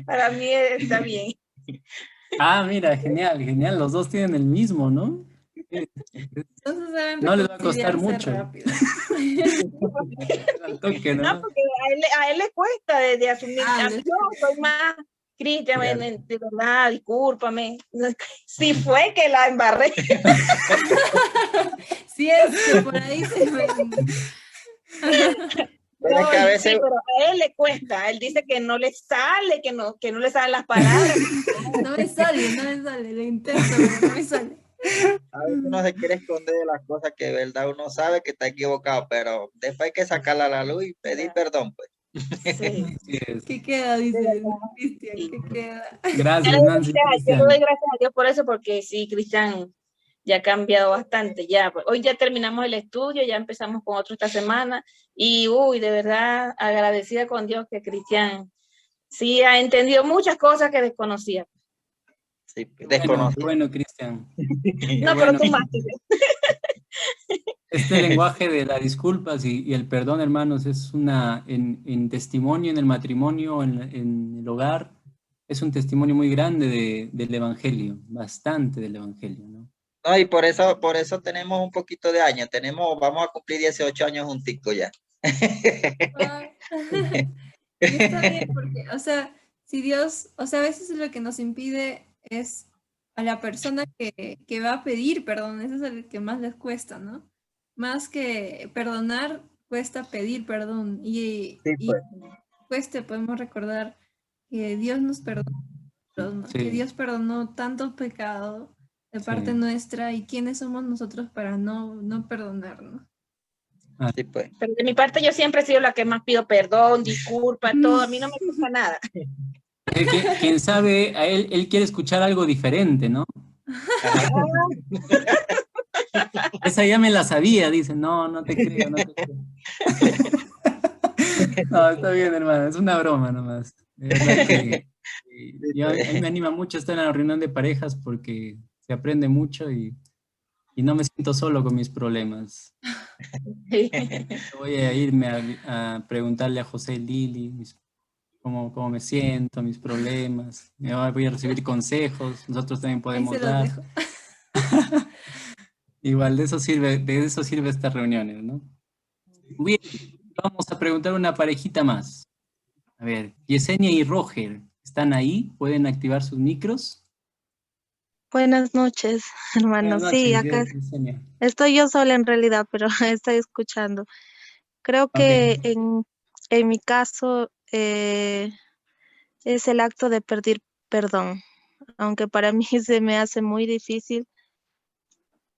para mí está bien. Ah, mira, genial, genial. Los dos tienen el mismo, ¿no? Entonces deben No les va a costar reconciliarse mucho. rápido. Al toque, No, ¿no? porque a él le cuesta de asumir. Ah, Yo soy más, Cristian, Claro. de verdad, discúlpame. Si fue que la embarré. Sí, es que por ahí se fue. Pero es que a No, veces, sí, pero a él le cuesta. Él dice que no le sale, que no le salen las palabras. No me sale, lo intento, pero no me sale. a veces uno se quiere esconder de las cosas que de verdad uno sabe que está equivocado, pero después hay que sacarla a la luz y pedir perdón, pues. Sí. Así es. ¿Qué queda? Dice De verdad. Cristian, ¿qué queda? Gracias, Nancy. Yo le Cristian. doy gracias a Dios por eso, porque sí, Cristian ya ha cambiado bastante. Ya, pues, hoy ya terminamos el estudio, ya empezamos con otro esta semana. Y, de verdad, agradecida con Dios que Cristian sí ha entendido muchas cosas que desconocía. Sí, Qué desconocido. bueno, Cristian. No, bueno. pero tú más. Este lenguaje de las disculpas y el perdón, hermanos, es en testimonio, en el matrimonio, en el hogar, es un testimonio muy grande del Evangelio, bastante del Evangelio, ¿no? No, y por eso tenemos un poquito de años. Vamos a cumplir 18 años junticos ya. Y está bien porque, o sea, si Dios, o sea, a veces lo que nos impide es a la persona que va a pedir perdón, eso es el que más les cuesta, ¿no? Más que perdonar, cuesta pedir perdón. Y pues. podemos recordar que Dios nos perdonó, ¿no? Sí. Que Dios perdonó tanto pecado de parte nuestra y quiénes somos nosotros para no perdonarnos. Sí, pues. Pero de mi parte yo siempre he sido la que más pido perdón, disculpa, todo. A mí no me gusta nada. Quién sabe, a él quiere escuchar algo diferente, ¿no? Esa ya me la sabía, dice, no te creo, no te creo. No, está bien, hermano, es una broma nomás. De verdad que a mí me anima mucho estar en la reunión de parejas porque se aprende mucho y no me siento solo con mis problemas. Voy a irme a preguntarle a José Lili cómo me siento, mis problemas. Voy a recibir consejos, nosotros también podemos Ahí se los dar. dejo. Igual de eso sirve estas reuniones, ¿no? Bien, vamos a preguntar una parejita más. A ver, Yesenia y Roger, ¿están ahí? ¿Pueden activar sus micros? Buenas noches, hermano. Buenas Sí, noches, acá Yesenia. estoy yo sola en realidad, pero estoy escuchando. Creo que en mi caso es el acto de pedir perdón, aunque para mí se me hace muy difícil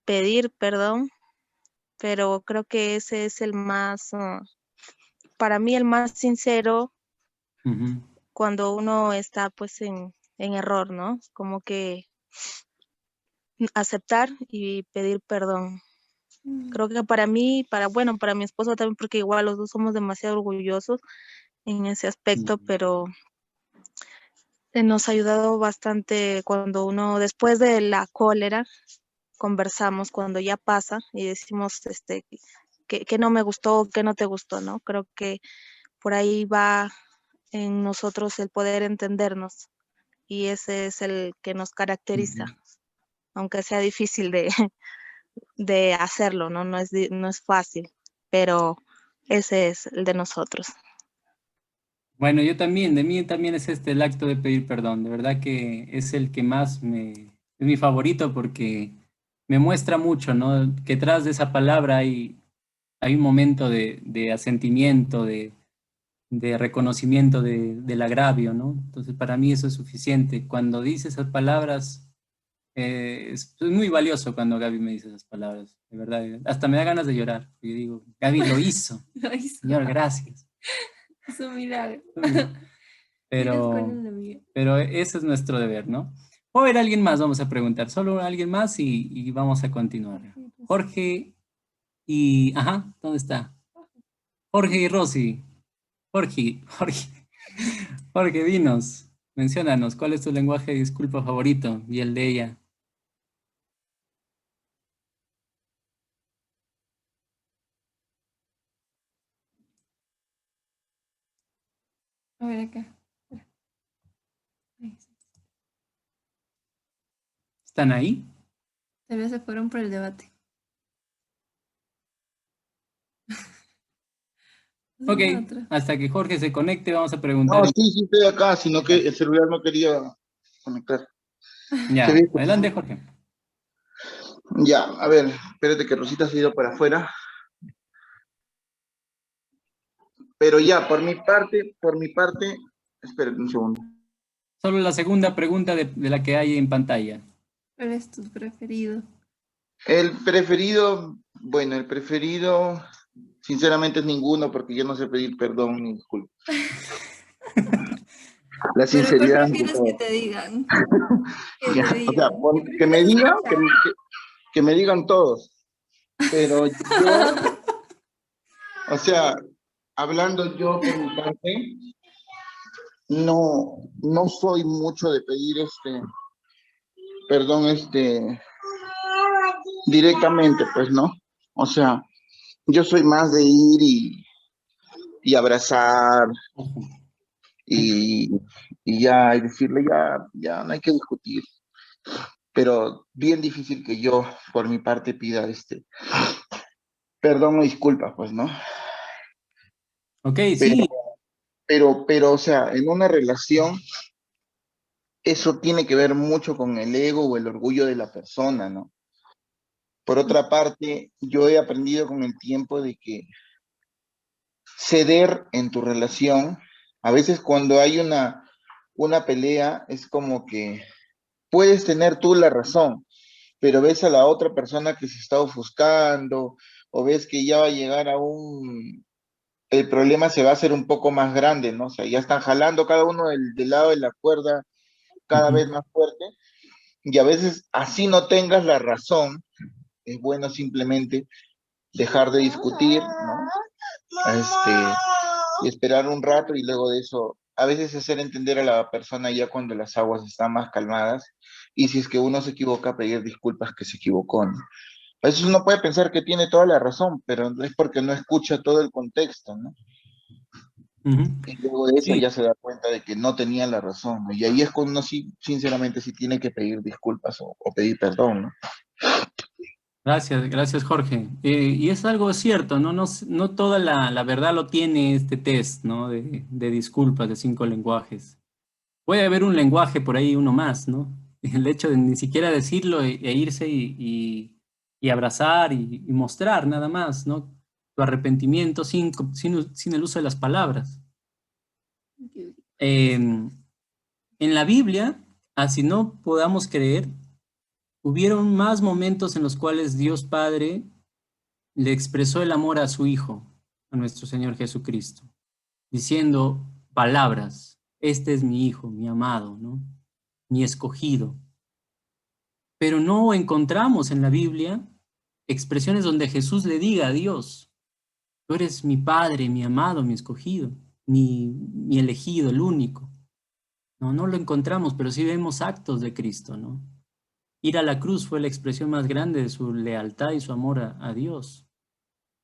pedir perdón, pero creo que ese es el más, para mí el más sincero cuando uno está pues en error, ¿no? Como que aceptar y pedir perdón. Creo que para mí, para mi esposo también, porque igual los dos somos demasiado orgullosos en ese aspecto, pero nos ha ayudado bastante cuando uno, después de la cólera, conversamos cuando ya pasa y decimos que no me gustó, que no te gustó, ¿no? Creo que por ahí va en nosotros el poder entendernos, y ese es el que nos caracteriza, aunque sea difícil de hacerlo, ¿no? No es fácil, pero ese es el de nosotros. Bueno, yo también, de mí también es el acto de pedir perdón. De verdad que es el que más es mi favorito porque me muestra mucho, ¿no? Que tras de esa palabra hay un momento de asentimiento, de reconocimiento del agravio, ¿no? Entonces, para mí eso es suficiente. Cuando dice esas palabras, es muy valioso cuando Gaby me dice esas palabras, de verdad. Hasta me da ganas de llorar. Yo digo, Gaby lo hizo. Lo hizo. Señor, gracias. Es un milagro. Pero ese es nuestro deber, ¿no? O ver a alguien más, vamos a preguntar. Solo a alguien más y vamos a continuar. Jorge y... Ajá, ¿dónde está? Jorge y Rosy. Jorge, dinos, menciónanos, ¿cuál es tu lenguaje de disculpa favorito y el de ella? A ver acá. ¿Están ahí? Tal vez se fueron por el debate. Ok, hasta que Jorge se conecte vamos a preguntar. No, sí, estoy acá, sino que el celular no quería conectar. Ya, adelante Jorge. Ya, a ver, espérate que Rosita se ha ido para afuera. Pero ya, por mi parte, espérate un segundo. Solo la segunda pregunta de la que hay en pantalla. ¿Cuál es tu preferido? El preferido, bueno, sinceramente es ninguno, porque yo no sé pedir perdón ni disculpas. La sinceridad. ¿Pero qué quieres que te digan? Ya, o sea, que me digan, que me digan todos. Pero yo, o sea, hablando yo por mi parte, no soy mucho de pedir perdón, directamente, pues, ¿no? O sea, yo soy más de ir y abrazar y ya, y decirle, ya no hay que discutir. Pero bien difícil que yo, por mi parte, pida perdón o disculpas, pues, ¿no? Ok, sí. Pero, o sea, en una relación, eso tiene que ver mucho con el ego o el orgullo de la persona, ¿no? Por otra parte, yo he aprendido con el tiempo de que ceder en tu relación, a veces cuando hay una pelea, es como que puedes tener tú la razón, pero ves a la otra persona que se está ofuscando, o ves que ya va a llegar el problema se va a hacer un poco más grande, ¿no? O sea, ya están jalando cada uno del lado de la cuerda cada vez más fuerte, y a veces así no tengas la razón, es bueno simplemente dejar de discutir, ¿no? Y esperar un rato y luego de eso, a veces hacer entender a la persona ya cuando las aguas están más calmadas, y si es que uno se equivoca, pedir disculpas que se equivocó, ¿no? A veces uno puede pensar que tiene toda la razón, pero es porque no escucha todo el contexto, ¿no? Y luego de eso ya se da cuenta de que no tenía la razón, ¿no? Y ahí es cuando uno sí, sinceramente sí tiene que pedir disculpas o pedir perdón, ¿no? Gracias Jorge. Y es algo cierto, ¿no? No toda la verdad lo tiene este test, ¿no? De disculpas, de 5 lenguajes. Puede haber un lenguaje por ahí, uno más, ¿no? El hecho de ni siquiera decirlo e irse y abrazar y mostrar nada más, ¿no? Tu arrepentimiento sin el uso de las palabras. En la Biblia, así no podamos creer, hubieron más momentos en los cuales Dios Padre le expresó el amor a su Hijo, a nuestro Señor Jesucristo, diciendo palabras, este es mi Hijo, mi amado, ¿no? Mi escogido. Pero no encontramos en la Biblia expresiones donde Jesús le diga a Dios, tú eres mi Padre, mi amado, mi escogido, mi elegido, el único. No lo encontramos, pero sí vemos actos de Cristo, ¿no? Ir a la cruz fue la expresión más grande de su lealtad y su amor a Dios.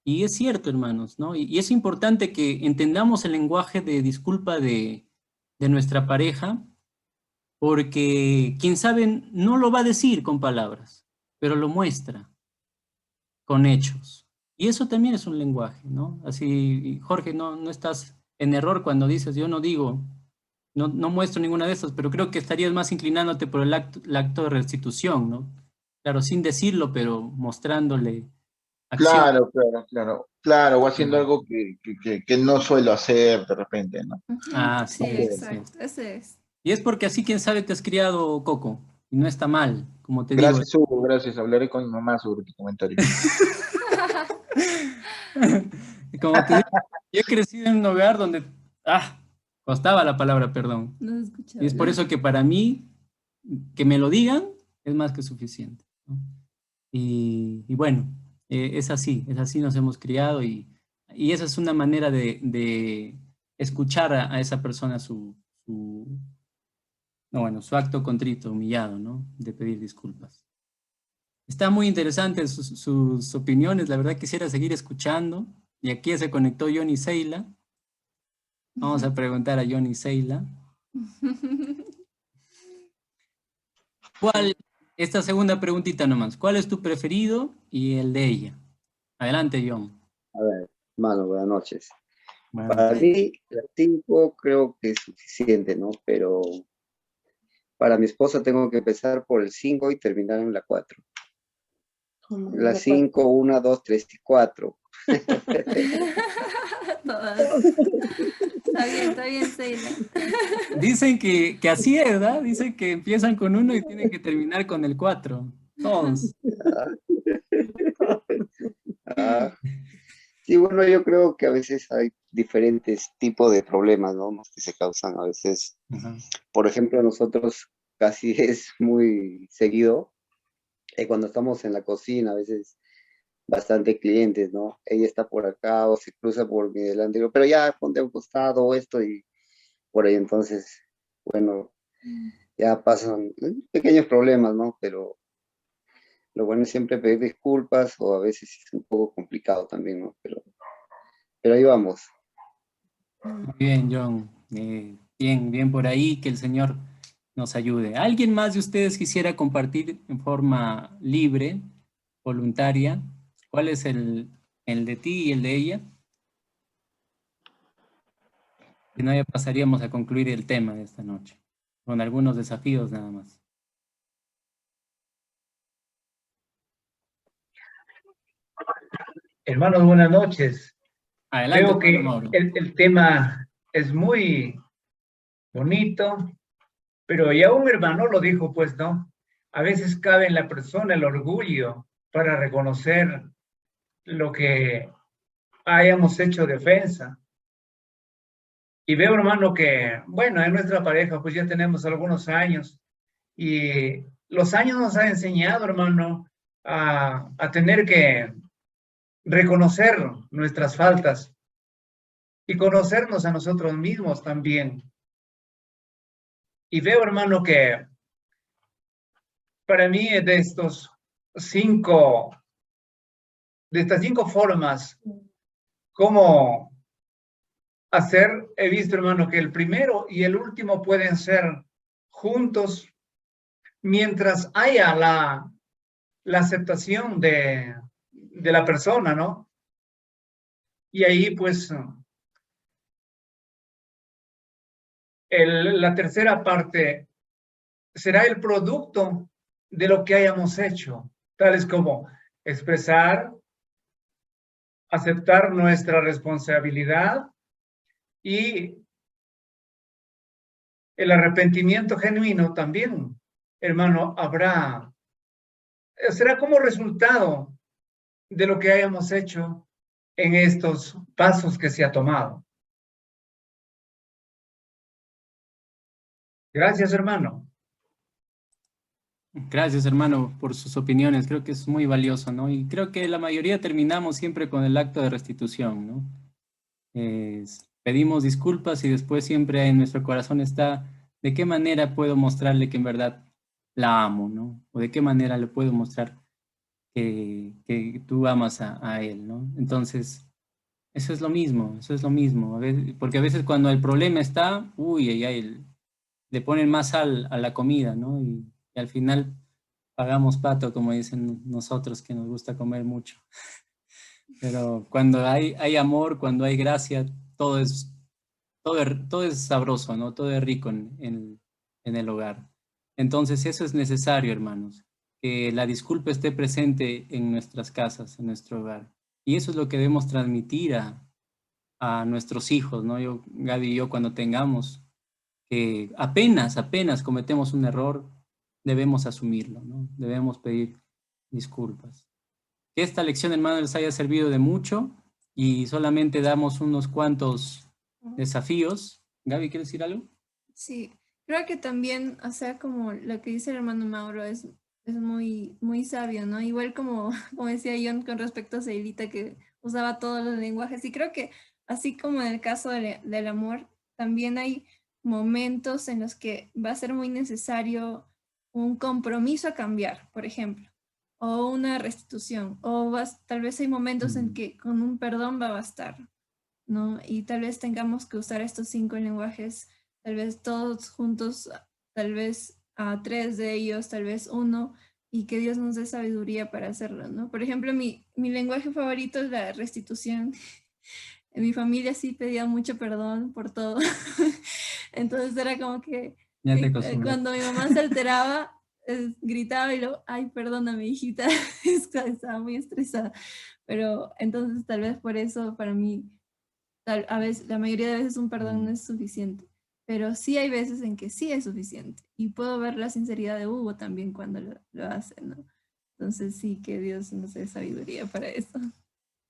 Y es cierto, hermanos, ¿no? Y es importante que entendamos el lenguaje de disculpa de nuestra pareja, porque quien sabe no lo va a decir con palabras, pero lo muestra con hechos. Y eso también es un lenguaje, ¿no? Así, Jorge, no estás en error cuando dices, yo no digo, no muestro ninguna de esas, pero creo que estarías más inclinándote por el acto de restitución, ¿no? Claro, sin decirlo, pero mostrándole acción. Claro, o haciendo algo que no suelo hacer de repente, ¿no? Ah, Sí, sí, exacto, sí. ese es. Y es porque así, quién sabe, te has criado, Coco, y no está mal, como te Gracias, digo. Hugo, gracias. Hablaré con mi mamá sobre tu comentario. Como te digo, yo he crecido en un hogar donde, costaba la palabra perdón. No se escucha Y es por bien. eso que para mí, que me lo digan, es más que suficiente, ¿no? Y bueno, es así nos hemos criado y esa es una manera de escuchar a esa persona su acto contrito, humillado, ¿no? De pedir disculpas. Está muy interesante sus opiniones, la verdad quisiera seguir escuchando. Y aquí ya se conectó Johnny Seila. Vamos a preguntar a Johnny Seila. Esta segunda preguntita nomás. ¿Cuál es tu preferido y el de ella? Adelante, John. A ver, mano, buenas noches. Bueno, Para mí, la 5 creo que es suficiente, ¿no? Pero para mi esposa tengo que empezar por el 5 y terminar en la 4. La 5, 1, 2, 3 y 4. Todas. Está bien, Seila. Dicen que así es, ¿verdad? Dicen que empiezan con 1 y tienen que terminar con el 4. Todos. Sí, bueno, yo creo que a veces hay diferentes tipos de problemas, ¿no? Que se causan a veces. Por ejemplo, nosotros casi es muy seguido, cuando estamos en la cocina, a veces bastante clientes, ¿no? Ella está por acá o se cruza por mi delante, digo, pero ya ponte a un costado esto y por ahí entonces, bueno, ya pasan pequeños problemas, ¿no? Pero lo bueno es siempre pedir disculpas o a veces es un poco complicado también, ¿no? Pero ahí vamos. Muy bien, John. Bien por ahí, que el Señor nos ayude. ¿Alguien más de ustedes quisiera compartir en forma libre, voluntaria? ¿Cuál es el de ti y el de ella? Si no, ya pasaríamos a concluir el tema de esta noche, con algunos desafíos nada más. Hermanos, buenas noches. Adelante, Creo que Mauro. el tema es muy bonito, pero ya un hermano lo dijo, pues, ¿no? A veces cabe en la persona el orgullo para reconocer lo que hayamos hecho defensa. Y veo, hermano, que, bueno, en nuestra pareja, pues ya tenemos algunos años y los años nos han enseñado, hermano, a tener que reconocer nuestras faltas y conocernos a nosotros mismos también. Y veo, hermano, que para mí de estas 5 formas, cómo hacer, he visto, hermano, que el primero y el último pueden ser juntos mientras haya la aceptación de la persona, ¿no? Y ahí, pues, la tercera parte será el producto de lo que hayamos hecho, tales como expresar, aceptar nuestra responsabilidad y el arrepentimiento genuino también, hermano, será como resultado de lo que hayamos hecho en estos pasos que se ha tomado. Gracias, hermano. Gracias, hermano, por sus opiniones. Creo que es muy valioso, ¿no? Y creo que la mayoría terminamos siempre con el acto de restitución, ¿no? Pedimos disculpas y después siempre en nuestro corazón está de qué manera puedo mostrarle que en verdad la amo, ¿no? O de qué manera le puedo mostrar que tú amas a él, ¿no? Entonces, eso es lo mismo, eso es lo mismo. Porque a veces cuando el problema está, le ponen más sal a la comida, ¿no? Y al final pagamos pato, como dicen nosotros, que nos gusta comer mucho. Pero cuando hay amor, cuando hay gracia, todo es sabroso, ¿no? Todo es rico en el hogar. Entonces eso es necesario, hermanos, que la disculpa esté presente en nuestras casas, en nuestro hogar. Y eso es lo que debemos transmitir a nuestros hijos, ¿no? Gaby y yo, cuando tengamos que apenas cometemos un error, debemos asumirlo, ¿no? Debemos pedir disculpas. Que esta lección, hermano, les haya servido de mucho y solamente damos unos cuantos desafíos. Gaby, ¿quieres decir algo? Sí, creo que también, o sea, como lo que dice el hermano Mauro es muy, muy sabio, ¿no? Igual como decía John con respecto a Ceilita, que usaba todos los lenguajes. Y creo que así como en el caso del amor, también hay momentos en los que va a ser muy necesario un compromiso a cambiar, por ejemplo, o una restitución, o tal vez hay momentos en que con un perdón va a bastar, ¿no? Y tal vez tengamos que usar estos 5 lenguajes, tal vez todos juntos, tal vez a 3 de ellos, tal vez 1, y que Dios nos dé sabiduría para hacerlo, ¿no? Por ejemplo, mi lenguaje favorito es la restitución. En mi familia sí pedía mucho perdón por todo. Entonces era como que cuando mi mamá se alteraba, gritaba y luego, ay, perdóname, hijita, estaba muy estresada. Pero entonces tal vez por eso para mí, a veces, la mayoría de veces un perdón no es suficiente. Pero sí hay veces en que sí es suficiente. Y puedo ver la sinceridad de Hugo también cuando lo hace, ¿no? Entonces sí, que Dios nos dé sabiduría para eso.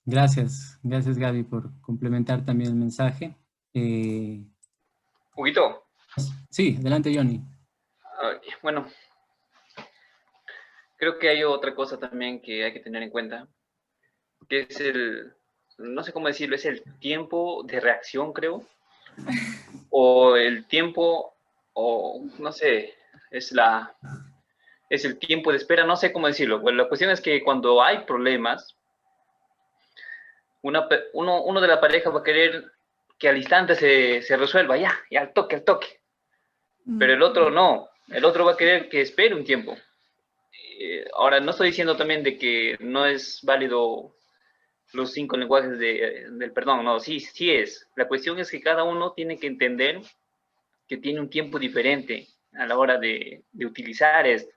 Gracias Gaby por complementar también el mensaje. Huguito. Sí, adelante Johnny. Bueno, creo que hay otra cosa también que hay que tener en cuenta, que es no sé cómo decirlo, es el tiempo de reacción, creo, o el tiempo, o no sé, es el tiempo de espera, no sé cómo decirlo. Bueno, la cuestión es que cuando hay problemas, uno de la pareja va a querer que al instante se resuelva, ya al toque. Pero el otro no, el otro va a querer que espere un tiempo. Ahora, no estoy diciendo también de que no es válido los 5 lenguajes del perdón, no, sí es. La cuestión es que cada uno tiene que entender que tiene un tiempo diferente a la hora de utilizar esto.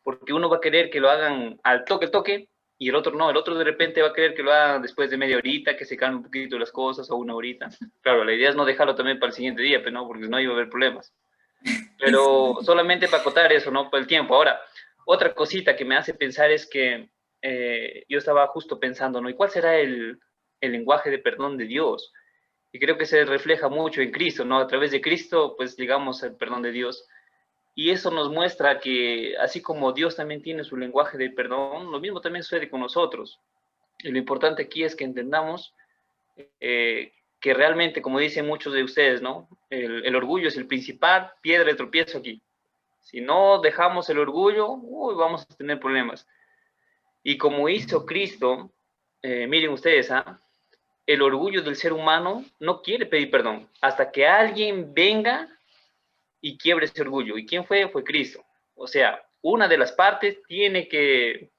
Porque uno va a querer que lo hagan al toque, y el otro no. El otro de repente va a querer que lo hagan después de media horita, que se calmen un poquito las cosas, o 1 horita. Claro, la idea es no dejarlo también para el siguiente día, pero no, porque no iba a haber problemas. Pero solamente para acotar eso, ¿no? Por el tiempo. Ahora, otra cosita que me hace pensar es que yo estaba justo pensando, ¿no? ¿Y cuál será el lenguaje de perdón de Dios? Y creo que se refleja mucho en Cristo, ¿no? A través de Cristo, pues llegamos al perdón de Dios. Y eso nos muestra que así como Dios también tiene su lenguaje de perdón, lo mismo también sucede con nosotros. Y lo importante aquí es que entendamos que realmente, como dicen muchos de ustedes, ¿no? El orgullo es el principal piedra de tropiezo aquí. Si no dejamos el orgullo, vamos a tener problemas. Y como hizo Cristo, miren ustedes, el orgullo del ser humano no quiere pedir perdón hasta que alguien venga y quiebre ese orgullo. ¿Y quién fue? Fue Cristo. O sea, una de las partes tiene que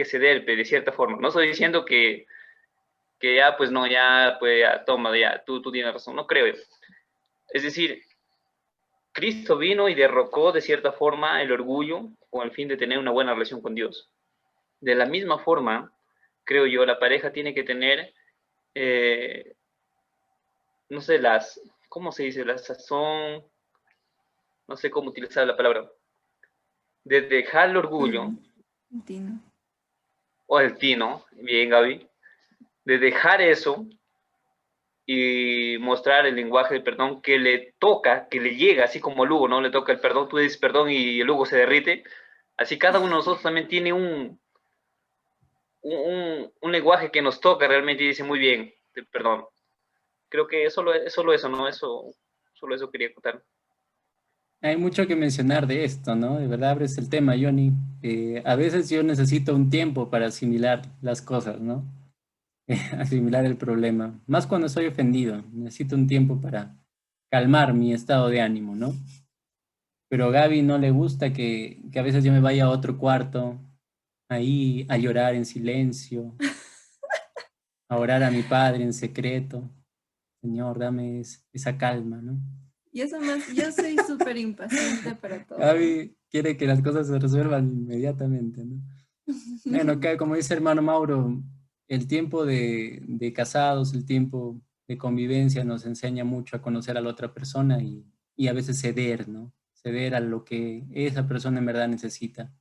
ceder de cierta forma. No estoy diciendo que ya, pues no, ya, pues ya, toma, ya, tú tienes razón. No creo. Es decir, Cristo vino y derrocó de cierta forma el orgullo con el fin de tener una buena relación con Dios. De la misma forma, creo yo, la pareja tiene que tener, no sé, ¿cómo se dice? La sazón, no sé cómo utilizar la palabra, de dejar el orgullo, o el tino, bien Gaby, de dejar eso y mostrar el lenguaje del perdón que le toca, que le llega, así como el Hugo, ¿no? Le toca el perdón, tú dices perdón y el Hugo se derrite. Así cada uno de nosotros también tiene un lenguaje que nos toca realmente y dice muy bien, perdón. Creo que es solo eso, ¿no? Solo eso quería contar. Hay mucho que mencionar de esto, ¿no? De verdad abres el tema, Johnny. A veces yo necesito un tiempo para asimilar las cosas, ¿no? Asimilar el problema. Más cuando estoy ofendido. Necesito un tiempo para calmar mi estado de ánimo, ¿no? Pero a Gaby no le gusta que a veces yo me vaya a otro cuarto, ahí a llorar en silencio, a orar a mi padre en secreto. Señor, dame esa calma, ¿no? Y eso más, yo soy súper impaciente para todo. Gaby quiere que las cosas se resuelvan inmediatamente, ¿no? Bueno, como dice hermano Mauro, el tiempo de casados, el tiempo de convivencia nos enseña mucho a conocer a la otra persona y a veces ceder, ¿no? Ceder a lo que esa persona en verdad necesita.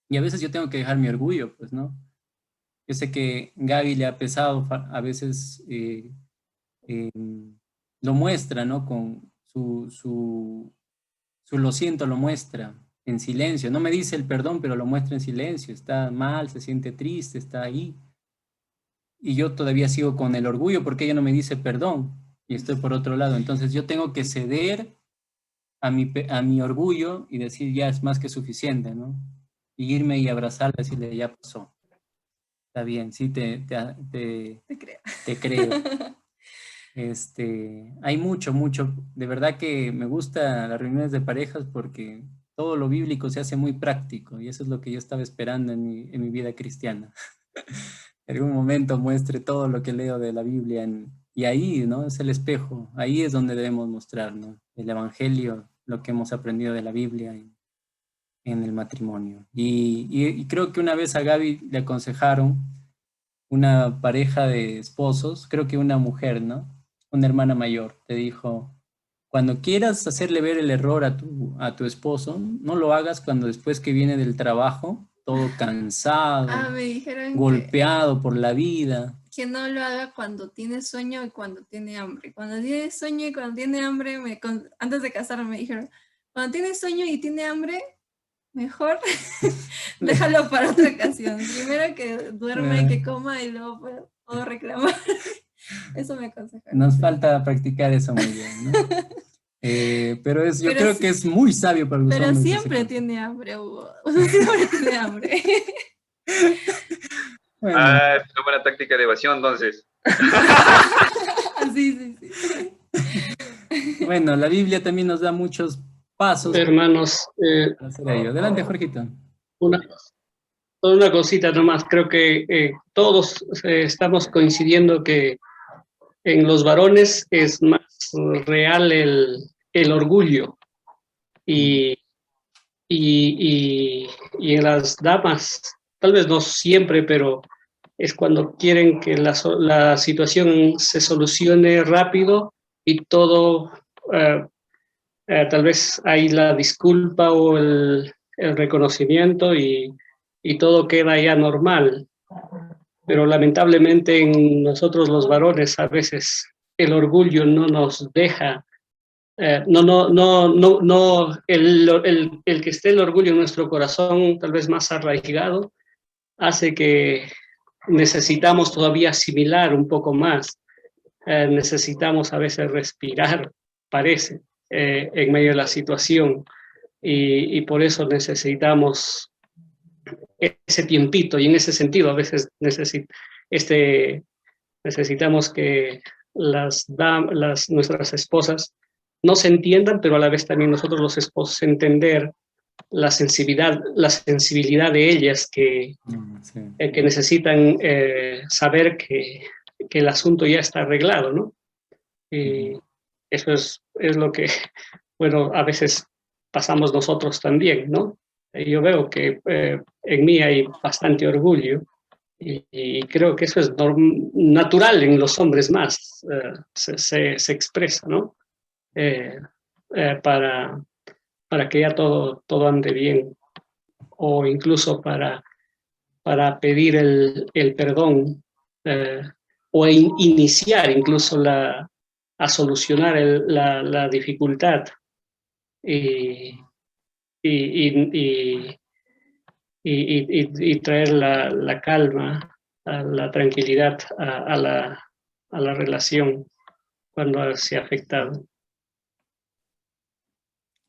Y a veces yo tengo que dejar mi orgullo, pues, ¿no? Yo sé que Gaby le ha pesado a veces, lo muestra, ¿no? Con su lo siento, lo muestra en silencio. No me dice el perdón, pero lo muestra en silencio. Está mal, se siente triste, está ahí. Y yo todavía sigo con el orgullo porque ella no me dice perdón y estoy por otro lado. Entonces yo tengo que ceder a mi orgullo y decir ya es más que suficiente, ¿no? Y irme y abrazarla y decirle ya pasó. Está bien, sí, te creo. Te creo. Hay mucho, de verdad que me gusta las reuniones de parejas porque todo lo bíblico se hace muy práctico y eso es lo que yo estaba esperando en mi vida cristiana. En algún momento muestre todo lo que leo de la Biblia y ahí, ¿no? Es el espejo, ahí es donde debemos mostrar, ¿no? El Evangelio, lo que hemos aprendido de la Biblia en el matrimonio. Y creo que una vez a Gaby le aconsejaron una pareja de esposos, creo que una mujer, ¿no? Una hermana mayor, te dijo, cuando quieras hacerle ver el error a tu esposo, no lo hagas cuando después que viene del trabajo, todo cansado, me dijeron golpeado por la vida. Que no lo haga cuando tiene sueño y cuando tiene hambre. Cuando tiene sueño y cuando tiene hambre, antes de casarme me dijeron, cuando tiene sueño y tiene hambre, mejor déjalo para otra ocasión. Primero que duerma y que coma y luego puedo reclamar. Eso me aconsejaron. Nos falta practicar eso muy bien, ¿no? Yo creo que es muy sabio para los hombres. Pero siempre tiene hambre, Hugo. Siempre tiene hambre. Bueno. Es una buena táctica de evasión, entonces. Sí. Bueno, la Biblia también nos da muchos pasos. Hermanos. Adelante, Jorgito. Una cosita nomás. Creo que todos estamos coincidiendo que en los varones es más real el orgullo. Y en las damas, tal vez no siempre, pero es cuando quieren que la situación se solucione rápido y todo, tal vez hay la disculpa o el reconocimiento y todo queda ya normal. Pero lamentablemente en nosotros los varones a veces el orgullo no nos deja. El que esté el orgullo en nuestro corazón, tal vez más arraigado, hace que necesitamos todavía asimilar un poco más. Necesitamos a veces respirar, parece, en medio de la situación. Y por eso necesitamos ese tiempito. Y en ese sentido, a veces necesitamos que nuestras esposas no se entiendan, pero a la vez también nosotros los esposos entender la sensibilidad de ellas que necesitan saber que el asunto ya está arreglado, ¿no? Y eso es lo que, bueno, a veces pasamos nosotros también, ¿no? Yo veo que en mí hay bastante orgullo y creo que eso es natural en los hombres más, se expresa, ¿no? Para que ya todo ande bien, o incluso para pedir el perdón, o iniciar incluso a solucionar la dificultad y traer la calma, la tranquilidad a la relación cuando se ha afectado.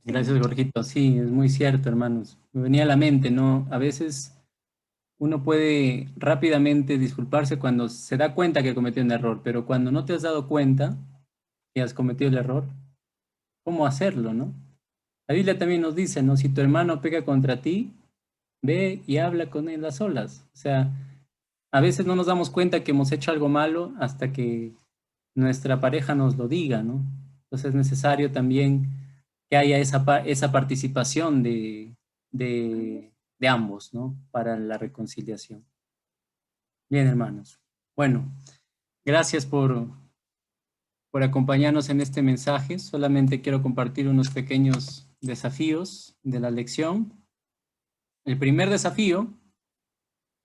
Gracias, Jorgito. Sí, es muy cierto, hermanos. Me venía a la mente, ¿no? A veces uno puede rápidamente disculparse cuando se da cuenta que cometió un error, pero cuando no te has dado cuenta que has cometido el error, ¿cómo hacerlo, no? La Biblia también nos dice, ¿no? Si tu hermano peca contra ti, ve y habla con él a solas. O sea, a veces no nos damos cuenta que hemos hecho algo malo hasta que nuestra pareja nos lo diga, ¿no? Entonces es necesario también que haya esa participación de ambos, ¿no? Para la reconciliación. Bien, hermanos. Bueno, gracias por acompañarnos en este mensaje. Solamente quiero compartir unos pequeños desafíos de la lección. El primer desafío: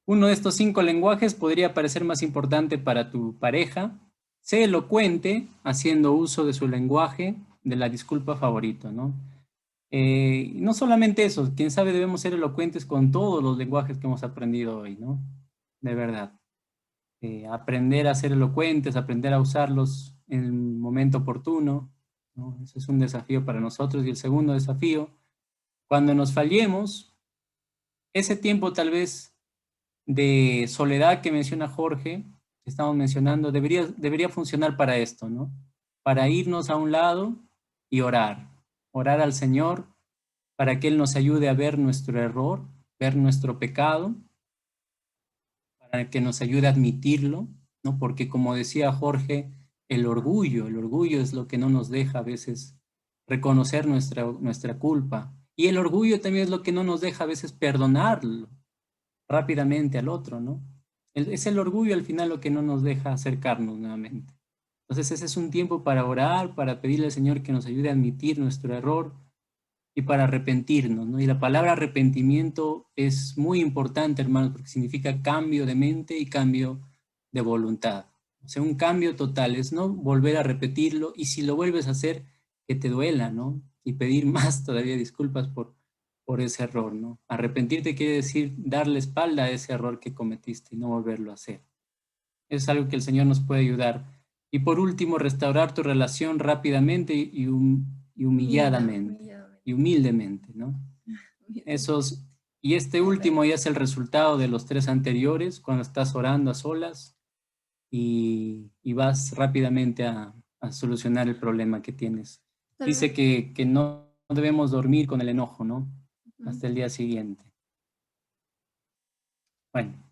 uno de estos 5 lenguajes podría parecer más importante para tu pareja. Sé elocuente haciendo uso de su lenguaje de la disculpa favorito, ¿no? No solamente eso, quién sabe, debemos ser elocuentes con todos los lenguajes que hemos aprendido hoy, ¿no? De verdad. Aprender a ser elocuentes, aprender a usarlos en el momento oportuno, ¿no? Ese es un desafío para nosotros. Y el segundo desafío: cuando nos fallemos, ese tiempo tal vez de soledad que menciona Jorge, que estamos mencionando, debería funcionar para esto, ¿no? Para irnos a un lado y orar al Señor para que Él nos ayude a ver nuestro error, ver nuestro pecado, para que nos ayude a admitirlo, ¿no? Porque como decía Jorge, el orgullo es lo que no nos deja a veces reconocer nuestra culpa. Y el orgullo también es lo que no nos deja a veces perdonarlo rápidamente al otro, ¿no? Es el orgullo al final lo que no nos deja acercarnos nuevamente. Entonces ese es un tiempo para orar, para pedirle al Señor que nos ayude a admitir nuestro error y para arrepentirnos, ¿no? Y la palabra arrepentimiento es muy importante, hermanos, porque significa cambio de mente y cambio de voluntad. O sea, un cambio total, es no volver a repetirlo, y si lo vuelves a hacer, que te duela, ¿no? Y pedir más todavía disculpas por ese error, ¿no? Arrepentirte quiere decir darle espalda a ese error que cometiste y no volverlo a hacer. Es algo que el Señor nos puede ayudar. Y por último, restaurar tu relación rápidamente y humilladamente. Y humildemente, ¿no? Y este último ya es el resultado de los 3 anteriores, cuando estás orando a solas y vas rápidamente a solucionar el problema que tienes. Dice que no debemos dormir con el enojo, ¿no? Hasta el día siguiente. Bueno.